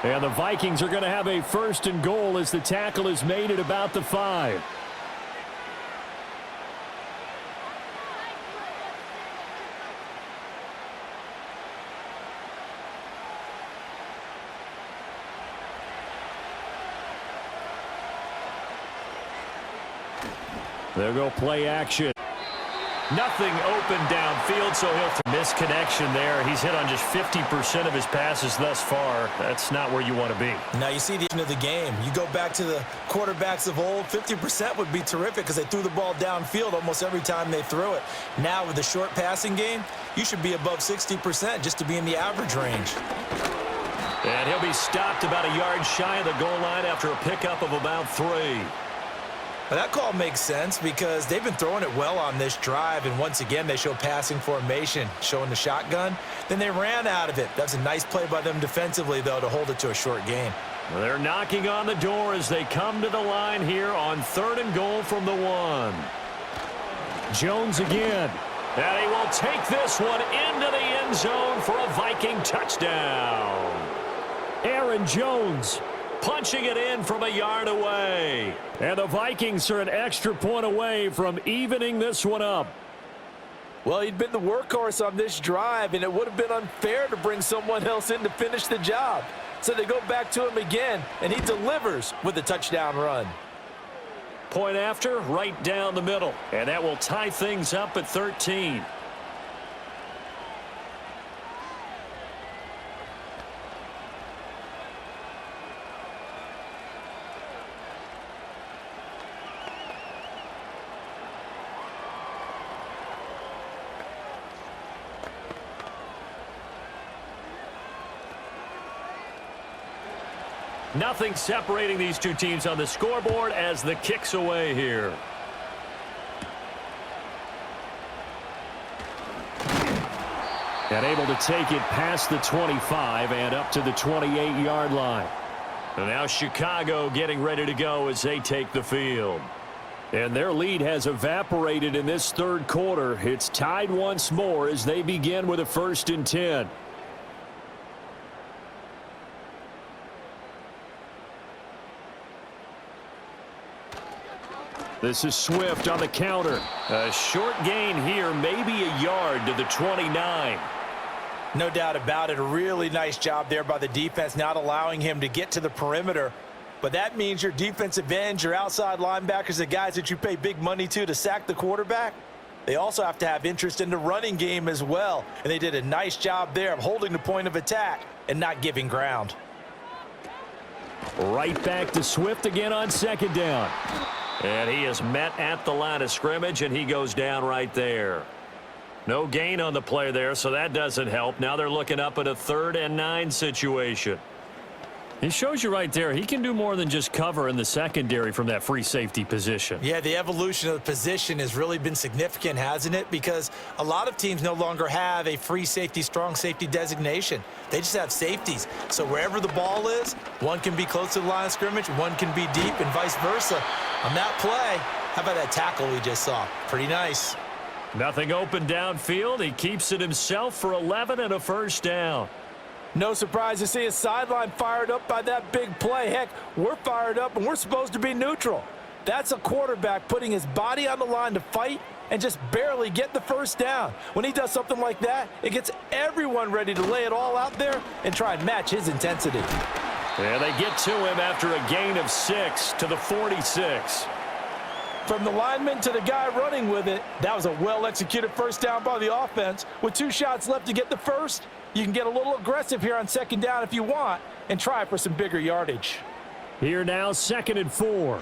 And the Vikings are going to have a 1st and goal as the tackle is made at about the 5. There go play action. Nothing open downfield, so he'll miss connection there. He's hit on just 50% of his passes thus far. That's not where you want to be. Now you see the end of the game. You go back to the quarterbacks of old, 50% would be terrific because they threw the ball downfield almost every time they threw it. Now with the short passing game, you should be above 60% just to be in the average range. And he'll be stopped about a yard shy of the goal line after a pickup of about 3. But that call makes sense because they've been throwing it well on this drive, and once again they show passing formation, showing the shotgun. Then they ran out of it. That's a nice play by them defensively, though, to hold it to a short gain. They're knocking on the door as they come to the line here on 3rd and goal from the 1. Jones again. And he will take this one into the end zone for a Viking touchdown. Aaron Jones punching it in from a yard away. And the Vikings are an extra point away from evening this one up. Well, he'd been the workhorse on this drive, and it would have been unfair to bring someone else in to finish the job. So they go back to him again, and he delivers with a touchdown run. Point after, right down the middle. And that will tie things up at 13. Nothing separating these two teams on the scoreboard as the kick's away here. And able to take it past the 25 and up to the 28-yard line. And now Chicago getting ready to go as they take the field. And their lead has evaporated in this 3rd quarter. It's tied once more as they begin with a 1st and 10. This is Swift on the counter. A short gain here, maybe a yard to the 29. No doubt about it. A really nice job there by the defense, not allowing him to get to the perimeter. But that means your defensive ends, your outside linebackers, the guys that you pay big money to sack the quarterback, they also have to have interest in the running game as well. And they did a nice job there of holding the point of attack and not giving ground. Right back to Swift again on 2nd down. And he is met at the line of scrimmage, and he goes down right there. No gain on the play there, so that doesn't help. Now they're looking up at a 3rd and 9 situation. He shows you right there, he can do more than just cover in the secondary from that free safety position. Yeah, the evolution of the position has really been significant, hasn't it? Because a lot of teams no longer have a free safety, strong safety designation. They just have safeties. So wherever the ball is, one can be close to the line of scrimmage, one can be deep, and vice versa. On that play, how about that tackle we just saw? Pretty nice. Nothing open downfield. He keeps it himself for 11 and a 1st down. No surprise to see his sideline fired up by that big play. Heck, we're fired up, and we're supposed to be neutral. That's a quarterback putting his body on the line to fight and just barely get the 1st down. When he does something like that, it gets everyone ready to lay it all out there and try and match his intensity. And they get to him after a gain of 6 to the 46. From the lineman to the guy running with it, that was a well-executed 1st down by the offense. With 2 shots left to get the 1st, you can get a little aggressive here on 2nd down if you want and try for some bigger yardage. Here now, 2nd and 4.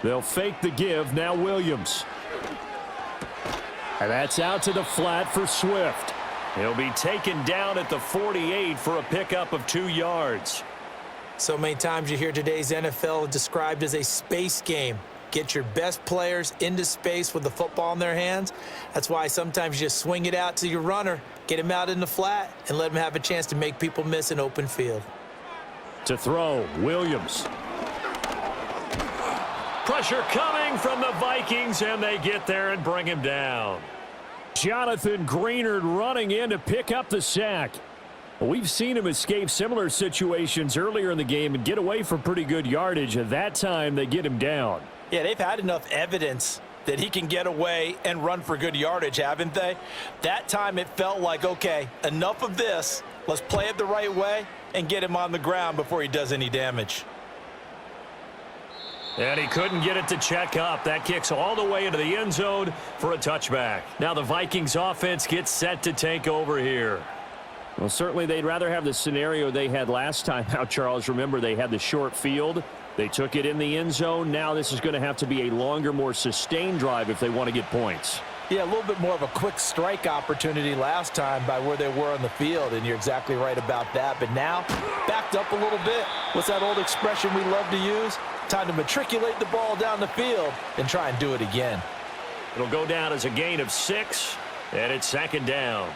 They'll fake the give. Now Williams. And that's out to the flat for Swift. He'll be taken down at the 48 for a pickup of 2 yards. So many times you hear today's NFL described as a space game. Get your best players into space with the football in their hands. That's why sometimes you just swing it out to your runner, get him out in the flat, and let him have a chance to make people miss an open field. To throw, Williams. Pressure coming from the Vikings, and they get there and bring him down. Jonathan Greenard running in to pick up the sack. We've seen him escape similar situations earlier in the game and get away from pretty good yardage. At that time, they get him down. Yeah, they've had enough evidence that he can get away and run for good yardage, haven't they? That time it felt like, okay, enough of this. Let's play it the right way and get him on the ground before he does any damage. And he couldn't get it to check up. That kicks all the way into the end zone for a touchback. Now the Vikings offense gets set to take over here. Well, certainly they'd rather have the scenario they had last time out, Charles. Remember, they had the short field. They took it in the end zone. Now this is going to have to be a longer, more sustained drive if they want to get points. Yeah, a little bit more of a quick strike opportunity last time by where they were on the field, and you're exactly right about that. But now, backed up a little bit. What's that old expression we love to use? Time to matriculate the ball down the field and try and do it again. It'll go down as a gain of 6, and it's 2nd down.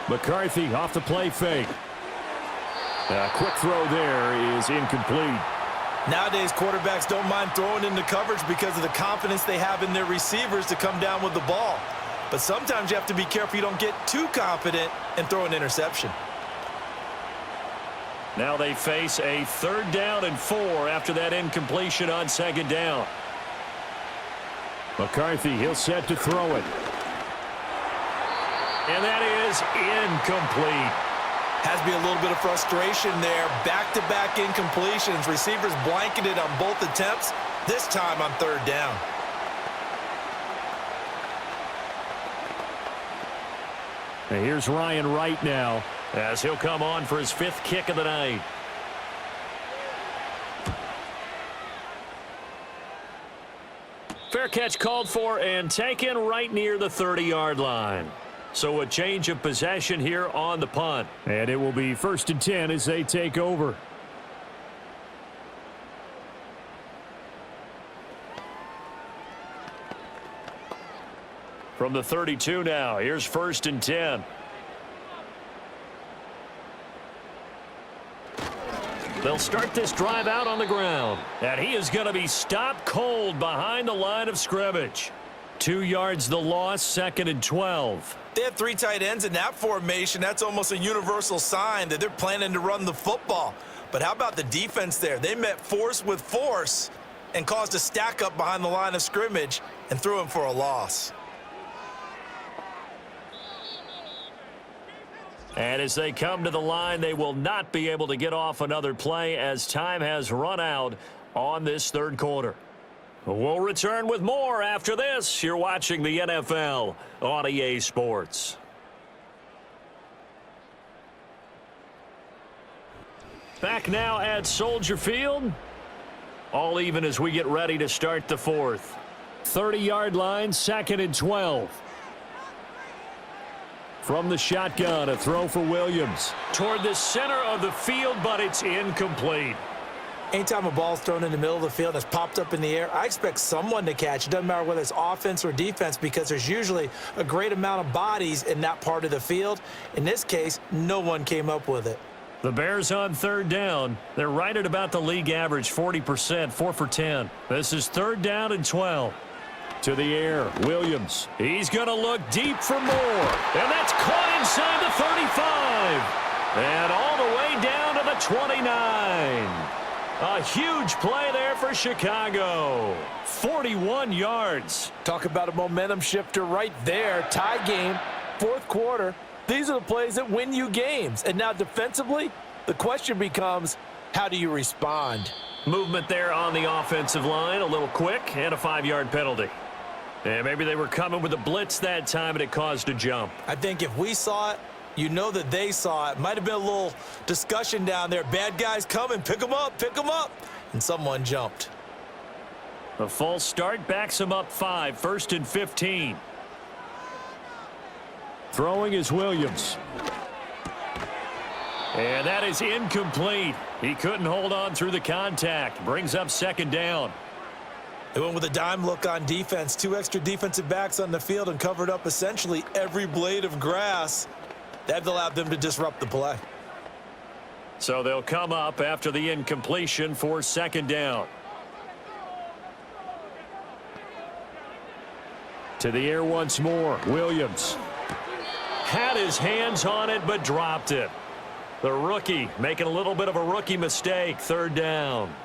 McCarthy off the play fake. A quick throw there is incomplete. Nowadays, quarterbacks don't mind throwing into coverage because of the confidence they have in their receivers to come down with the ball. But sometimes you have to be careful you don't get too confident and throw an interception. Now they face a 3rd down and 4 after that incompletion on 2nd down. McCarthy, he'll set to throw it. And that is incomplete. Has to be a little bit of frustration there. Back-to-back incompletions. Receivers blanketed on both attempts, this time on 3rd down. And here's Ryan Wright now as he'll come on for his 5th kick of the night. Fair catch called for and taken right near the 30-yard line. So a change of possession here on the punt. And it will be 1st and 10 as they take over. From the 32 now, here's 1st and 10. They'll start this drive out on the ground. And he is going to be stopped cold behind the line of scrimmage. 2 yards the loss, 2nd and 12. They have 3 tight ends in that formation. That's almost a universal sign that they're planning to run the football. But how about the defense there? They met force with force and caused a stack up behind the line of scrimmage and threw him for a loss. And as they come to the line, they will not be able to get off another play as time has run out on this 3rd quarter. We'll return with more after this. You're watching the NFL on EA Sports. Back now at Soldier Field. All even as we get ready to start the 4th. 30-yard line, 2nd and 12. From the shotgun, a throw for Williams. Toward the center of the field, but it's incomplete. Anytime a ball's thrown in the middle of the field and it's popped up in the air, I expect someone to catch. It doesn't matter whether it's offense or defense because there's usually a great amount of bodies in that part of the field. In this case, no one came up with it. The Bears on 3rd down. They're right at about the league average, 40%, 4 for 10. This is 3rd down and 12. To the air, Williams. He's going to look deep for more. And that's caught inside the 35. And all the way down to the 29. A huge play there for Chicago. 41 yards. Talk about a momentum shifter right there. Tie game, 4th quarter. These are the plays that win you games. And now defensively, the question becomes, how do you respond? Movement there on the offensive line. A little quick and a 5-yard penalty. And maybe they were coming with a blitz that time and it caused a jump. I think if we saw it, you know that they saw it. Might have been a little discussion down there. Bad guys coming. Pick them up. Pick them up. And someone jumped. A false start backs him up 5. 1st and 15. Throwing is Williams. And that is incomplete. He couldn't hold on through the contact. Brings up 2nd down. They went with a dime look on defense. 2 extra defensive backs on the field and covered up essentially every blade of grass. That allowed them to disrupt the play. So they'll come up after the incompletion for 2nd down. To the air once more. Williams had his hands on it but dropped it. The rookie making a little bit of a rookie mistake. 3rd down.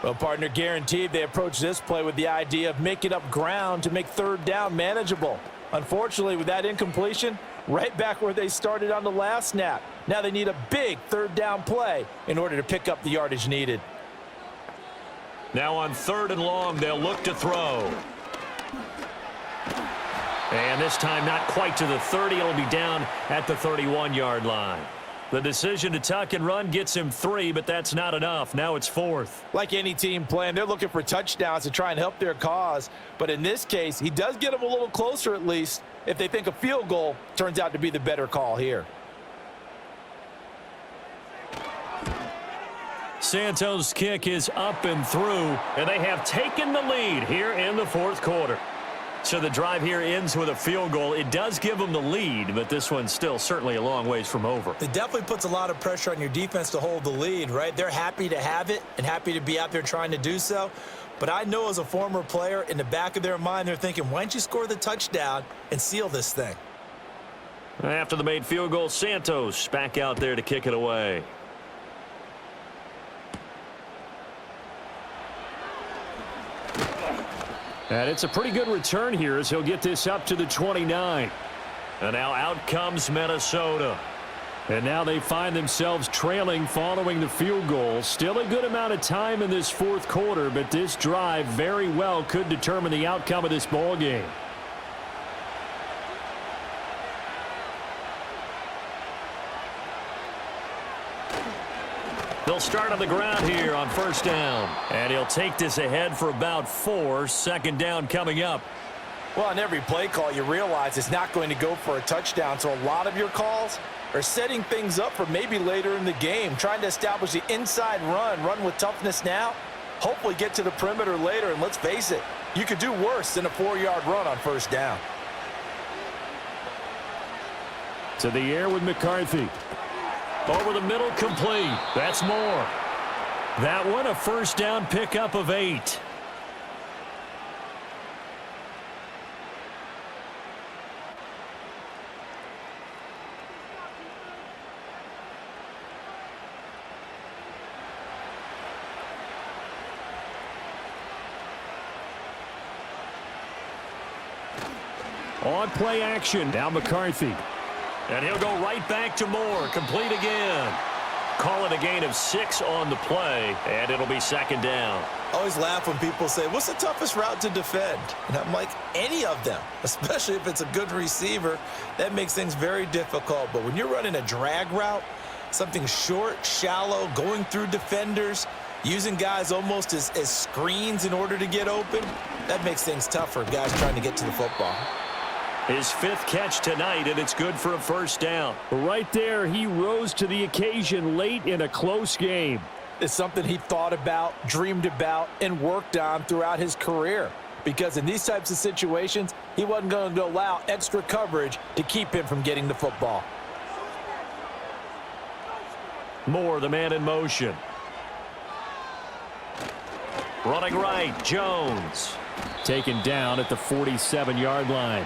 Well, partner, guaranteed they approach this play with the idea of making up ground to make 3rd down manageable. Unfortunately, with that incompletion, right back where they started on the last snap. Now they need a big 3rd down play in order to pick up the yardage needed. Now on 3rd and long, they'll look to throw. And this time not quite to the 30. It'll be down at the 31-yard line. The decision to tuck and run gets him 3, but that's not enough. Now it's 4th. Like any team playing, they're looking for touchdowns to try and help their cause. But in this case, he does get them a little closer at least if they think a field goal turns out to be the better call here. Santos' kick is up and through, and they have taken the lead here in the 4th quarter. So the drive here ends with a field goal. It does give them the lead, but this one's still certainly a long ways from over. It definitely puts a lot of pressure on your defense to hold the lead, right? They're happy to have it and happy to be out there trying to do so. But I know as a former player, in the back of their mind, they're thinking, why don't you score the touchdown and seal this thing? After the made field goal, Santos back out there to kick it away. And it's a pretty good return here as he'll get this up to the 29. And now out comes Minnesota. And now they find themselves trailing following the field goal. Still a good amount of time in this fourth quarter, but this drive very well could determine the outcome of this ball game. They'll start on the ground here on first down. And he'll take this ahead for about 4. Second down coming up. Well, on every play call, you realize it's not going to go for a touchdown. So a lot of your calls are setting things up for maybe later in the game, trying to establish the inside run with toughness now, hopefully get to the perimeter later. And let's face it, you could do worse than a 4-yard run on first down. To the air with McCarthy. Over the middle, complete. That's more. That one, a first down pickup of 8. On play action, now McCarthy. And he'll go right back to Moore. Complete again. Call it a gain of 6 on the play, and it'll be second down. I always laugh when people say, what's the toughest route to defend? And I'm like, any of them, especially if it's a good receiver. That makes things very difficult. But when you're running a drag route, something short, shallow, going through defenders, using guys almost as screens in order to get open, that makes things tough for guys trying to get to the football. His 5th catch tonight, and it's good for a first down. Right there, he rose to the occasion late in a close game. It's something he thought about, dreamed about, and worked on throughout his career. Because in these types of situations, he wasn't going to allow extra coverage to keep him from getting the football. Moore, the man in motion. Running right, Jones. Taken down at the 47-yard line.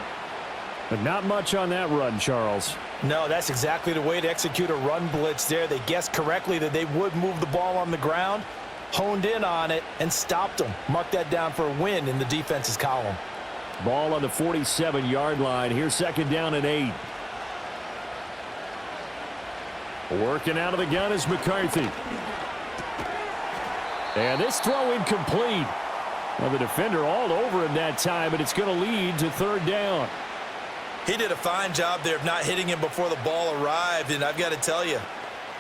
But not much on that run, Charles. No, that's exactly the way to execute a run blitz there. They guessed correctly that they would move the ball on the ground, honed in on it, and stopped them. Mark that down for a win in the defense's column. Ball on the 47-yard line. Here's second down and 8. Working out of the gun is McCarthy. And this throw incomplete. Well, the defender all over him that time, but it's going to lead to third down. He did a fine job there of not hitting him before the ball arrived, and I've got to tell you,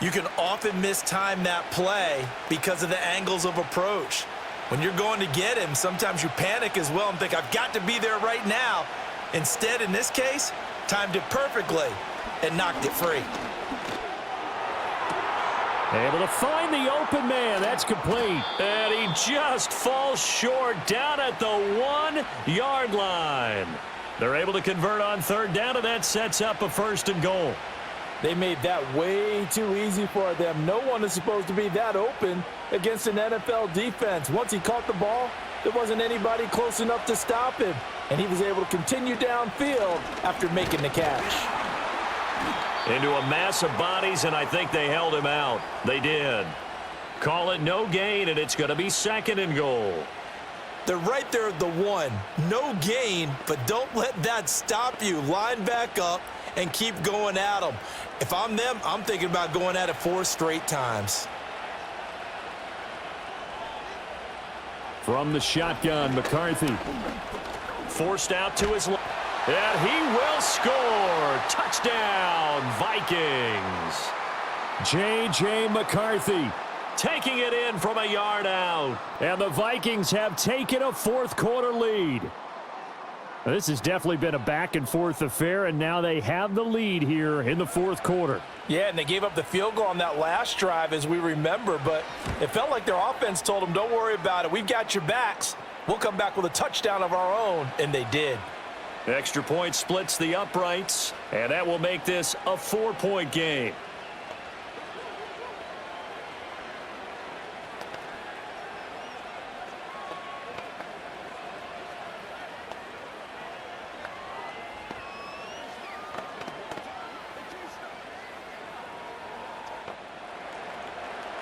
you can often mistime that play because of the angles of approach. When you're going to get him, sometimes you panic as well and think, I've got to be there right now. Instead, in this case, timed it perfectly and knocked it free. Able to find the open man. That's complete. And he just falls short down at the 1-yard line. They're able to convert on third down, and that sets up a first and goal. They made that way too easy for them. No one is supposed to be that open against an NFL defense. Once he caught the ball, there wasn't anybody close enough to stop him, and he was able to continue downfield after making the catch. Into a mass of bodies, and I think they held him out. They did. Call it no gain, and it's going to be second and goal. They're right there at the 1. No gain, but don't let that stop you. Line back up and keep going at them. If I'm them, I'm thinking about going at it 4 straight times. From the shotgun, McCarthy. Forced out to his left. And he will score. Touchdown, Vikings. J.J. McCarthy. Taking it in from a yard out. And the Vikings have taken a fourth quarter lead. This has definitely been a back-and-forth affair, and now they have the lead here in the fourth quarter. Yeah, and they gave up the field goal on that last drive, as we remember, but it felt like their offense told them, don't worry about it. We've got your backs. We'll come back with a touchdown of our own, and they did. Extra point splits the uprights, and that will make this a 4-point game.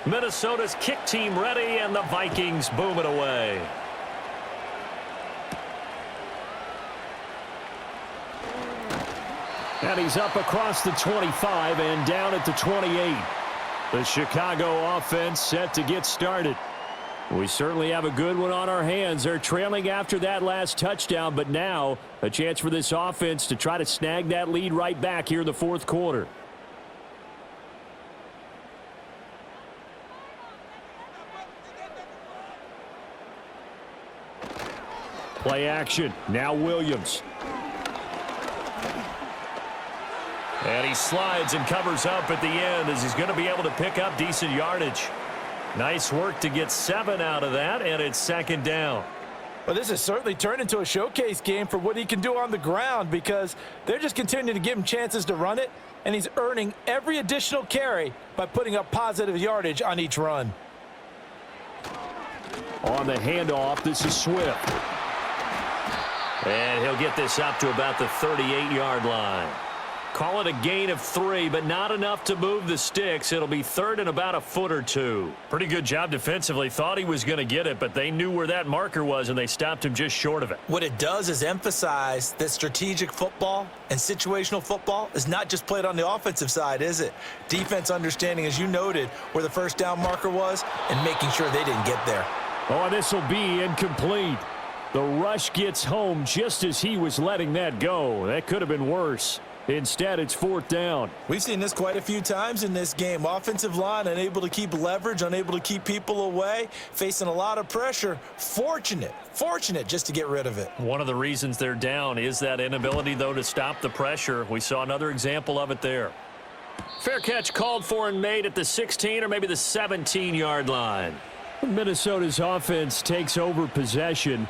Minnesota's kick team ready, and the Vikings boom it away. And he's up across the 25 and down at the 28. The Chicago offense set to get started. We certainly have a good one on our hands. They're trailing after that last touchdown, but now a chance for this offense to try to snag that lead right back here in the fourth quarter. Play action. Now Williams. And he slides and covers up at the end as he's going to be able to pick up decent yardage. Nice work to get 7 out of that, and it's second down. Well, this has certainly turned into a showcase game for what he can do on the ground, because they're just continuing to give him chances to run it, and he's earning every additional carry by putting up positive yardage on each run. On the handoff, this is Swift. And he'll get this up to about the 38-yard line. Call it a gain of 3, but not enough to move the sticks. It'll be third and about a foot or two. Pretty good job defensively. Thought he was going to get it, but they knew where that marker was, and they stopped him just short of it. What it does is emphasize that strategic football and situational football is not just played on the offensive side, is it? Defense understanding, as you noted, where the first down marker was and making sure they didn't get there. Oh, this will be incomplete. The rush gets home just as he was letting that go. That could have been worse. Instead, it's fourth down. We've seen this quite a few times in this game. Offensive line unable to keep leverage, unable to keep people away, facing a lot of pressure. Fortunate just to get rid of it. One of the reasons they're down is that inability, though, to stop the pressure. We saw another example of it there. Fair catch called for and made at the 16 or maybe the 17-yard line. Minnesota's offense takes over possession.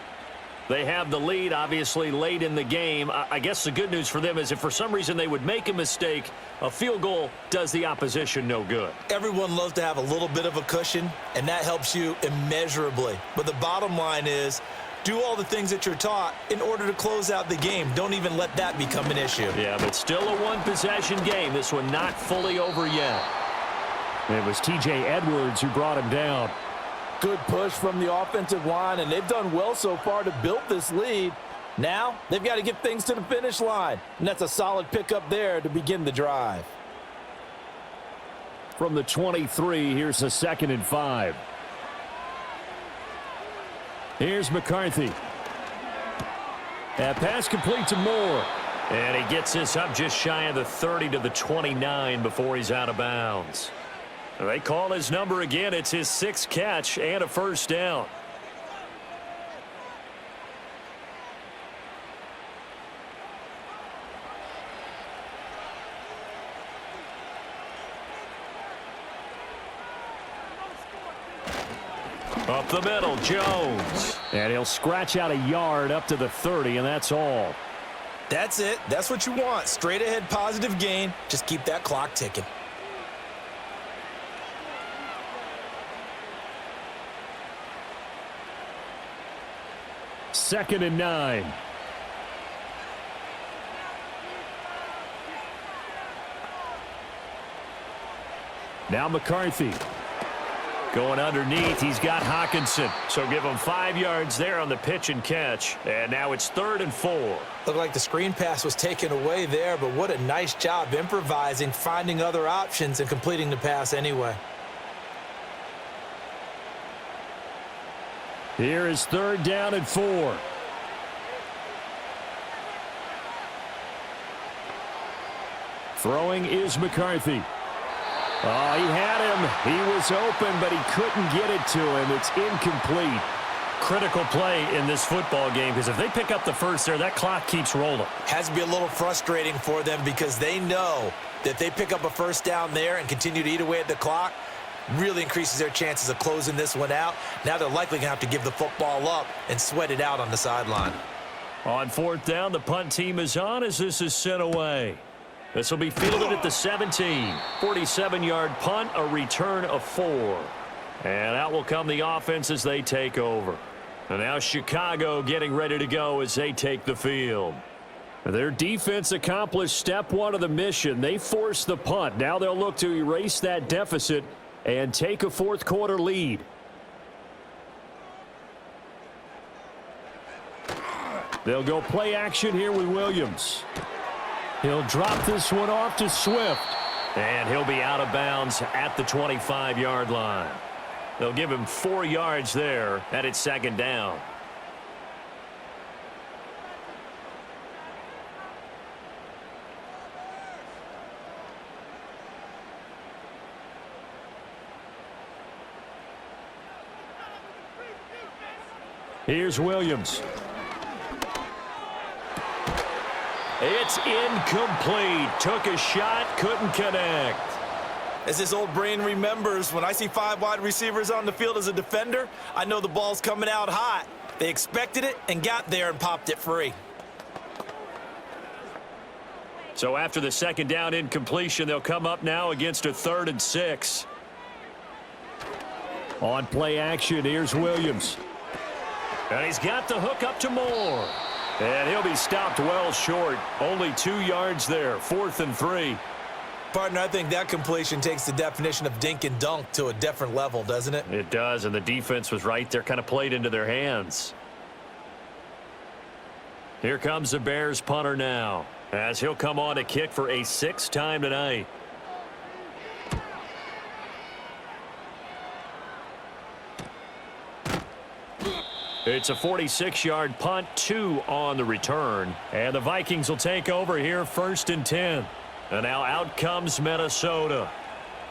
They have the lead, obviously, late in the game. I guess the good news for them is if for some reason they would make a mistake, a field goal does the opposition no good. Everyone loves to have a little bit of a cushion, and that helps you immeasurably. But the bottom line is, do all the things that you're taught in order to close out the game. Don't even let that become an issue. Yeah, but still a one-possession game. This one not fully over yet. It was T.J. Edwards who brought him down. Good push from the offensive line, and they've done well so far to build this lead. Now, they've got to get things to the finish line, and that's a solid pickup there to begin the drive. From the 23, here's a 2nd and 5. Here's McCarthy. That pass complete to Moore. And he gets this up just shy of the 30 to the 29 before he's out of bounds. They call his number again. It's his 6th catch and a first down. Up the middle, Jones. And he'll scratch out a yard up to the 30, and that's all. That's it. That's what you want. Straight ahead positive gain. Just keep that clock ticking. Second and 9. Now McCarthy. Going underneath, he's got Hawkinson. So give him 5 yards there on the pitch and catch. And now it's 3rd and 4. Looked like the screen pass was taken away there, but what a nice job improvising, finding other options, and completing the pass anyway. Here is 3rd down and 4. Throwing is McCarthy. Oh, he had him. He was open, but he couldn't get it to him. It's incomplete. Critical play in this football game, because if they pick up the first there, that clock keeps rolling. Has to be a little frustrating for them because they know that if they pick up a first down there and continue to eat away at the clock, really increases their chances of closing this one out. Now they're likely going to have to give the football up and sweat it out on the sideline. On fourth down, the punt team is on as this is sent away. This will be fielded at the 17. 47-yard punt, a return of 4. And out will come the offense as they take over. And now Chicago getting ready to go as they take the field. Their defense accomplished step one of the mission. They forced the punt. Now they'll look to erase that deficit and take a fourth quarter lead. They'll go play action here with Williams. He'll drop this one off to Swift. And he'll be out of bounds at the 25-yard line. They'll give him 4 yards there, and it's second down. Here's Williams. It's incomplete. Took a shot, couldn't connect. As this old brain remembers, when I see 5 wide receivers on the field as a defender, I know the ball's coming out hot. They expected it and got there and popped it free. So after the second down incompletion, they'll come up now against a 3rd and 6. On play action, here's Williams. And he's got the hook up to Moore. And he'll be stopped well short. Only 2 yards there. 4th and 3. Partner, I think that completion takes the definition of dink and dunk to a different level, doesn't it? It does, and the defense was right there, kind of played into their hands. Here comes the Bears punter now, as he'll come on to kick for a 6th time tonight. It's a 46-yard punt, 2 on the return. And the Vikings will take over here, 1st and 10. And now out comes Minnesota.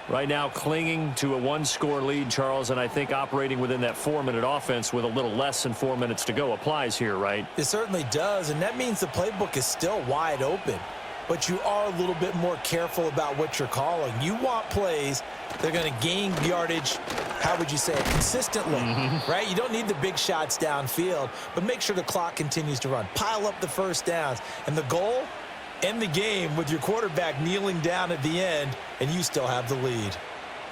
Right now clinging to a 1-score lead, Charles, and I think operating within that 4-minute offense with a little less than 4 minutes to go applies here, right? It certainly does, and that means the playbook is still wide open. But you are a little bit more careful about what you're calling. You want plays that are going to gain yardage, how would you say it, consistently, right? You don't need the big shots downfield, but make sure the clock continues to run. Pile up the first downs. And the goal, end the game with your quarterback kneeling down at the end, and you still have the lead.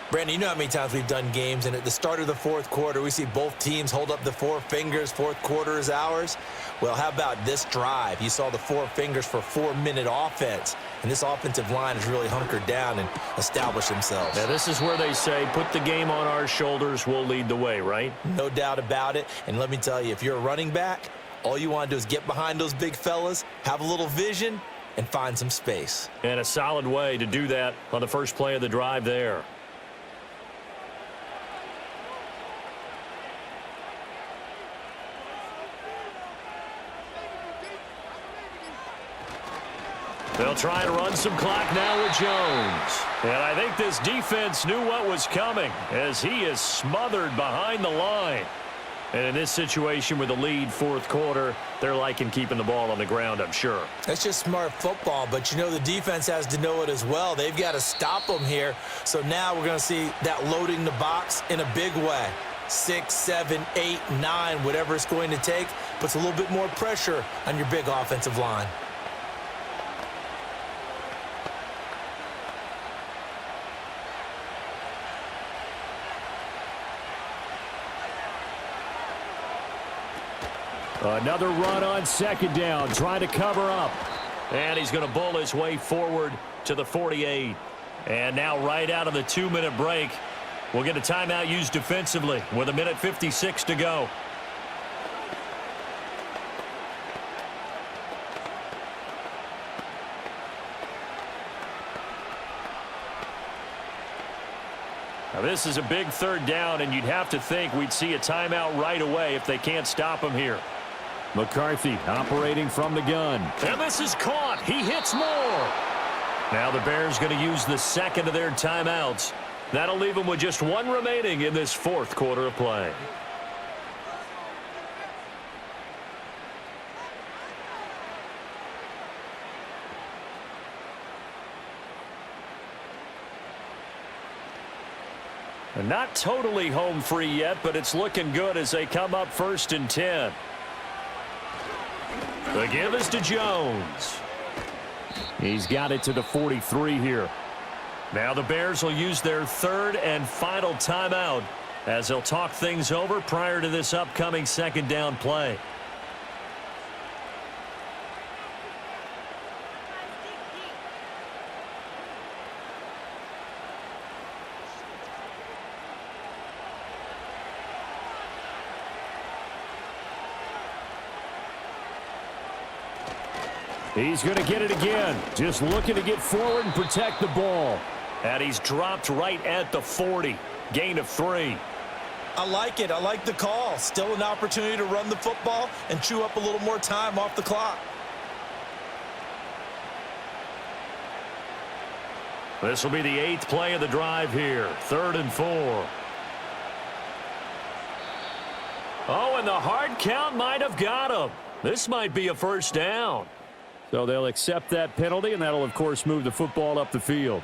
Brandon, you know how many times we've done games, and at the start of the 4th quarter, we see both teams hold up the 4 fingers, 4th quarter is ours. Well, how about this drive? You saw the 4 fingers for 4-minute offense, and this offensive line has really hunkered down and established themselves. Now, this is where they say, put the game on our shoulders, we'll lead the way, right? No doubt about it, and let me tell you, if you're a running back, all you want to do is get behind those big fellas, have a little vision, and find some space. And a solid way to do that on the first play of the drive there. They'll try to run some clock now with Jones. And I think this defense knew what was coming as he is smothered behind the line. And in this situation with the lead 4th quarter, they're liking keeping the ball on the ground, I'm sure. That's just smart football, but you know the defense has to know it as well. They've got to stop them here. So now we're going to see that loading the box in a big way. 6, 7, 8, 9, whatever it's going to take, puts a little bit more pressure on your big offensive line. Another run on 2nd down, trying to cover up. And he's going to bull his way forward to the 48. And now right out of the 2-minute break, we'll get a timeout used defensively with 1:56 to go. Now this is a big 3rd down, and you'd have to think we'd see a timeout right away if they can't stop him here. McCarthy operating from the gun. And this is caught. He hits Moore. Now the Bears going to use the 2nd of their timeouts. That'll leave them with just 1 remaining in this 4th quarter of play. Not totally home free yet, but it's looking good as they come up 1st and 10. The give is to Jones. He's got it to the 43 here. Now the Bears will use their 3rd and final timeout as they'll talk things over prior to this upcoming 2nd down play. He's going to get it again. Just looking to get forward and protect the ball. And he's dropped right at the 40. Gain of 3. I like it. I like the call. Still an opportunity to run the football and chew up a little more time off the clock. This will be the 8th play of the drive here. 3rd and 4. Oh, and the hard count might have got him. This might be a 1st down. So they'll accept that penalty, and that'll, of course, move the football up the field.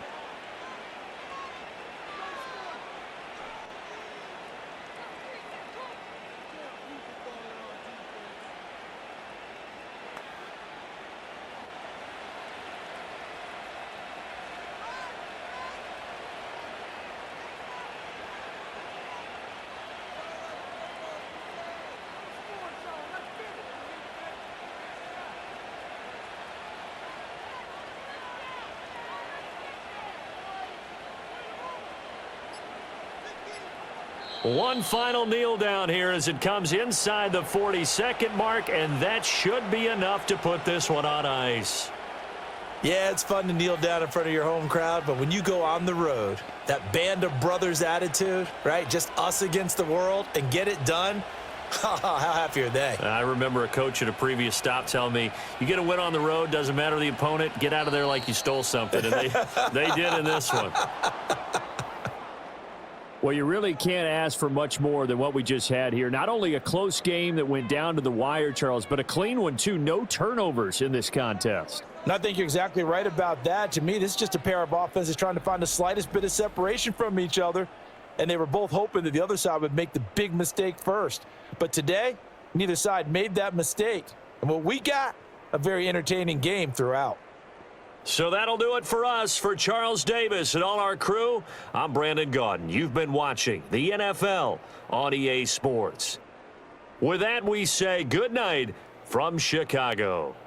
One final kneel down here as it comes inside the 42nd mark, and that should be enough to put this one on ice. Yeah, it's fun to kneel down in front of your home crowd, but when you go on the road, that band of brothers attitude, right, just us against the world, and get it done, how happy are they? I remember a coach at a previous stop telling me, you get a win on the road, doesn't matter the opponent, get out of there like you stole something, and they did in this one. Well, you really can't ask for much more than what we just had here. Not only a close game that went down to the wire, Charles, but a clean one, too. No turnovers in this contest. And I think you're exactly right about that. To me, this is just a pair of offenses trying to find the slightest bit of separation from each other, and they were both hoping that the other side would make the big mistake first. But today, neither side made that mistake. And what we got, a very entertaining game throughout. So that'll do it for us. For Charles Davis and all our crew, I'm Brandon Gaudin. You've been watching the NFL on EA Sports. With that, we say good night from Chicago.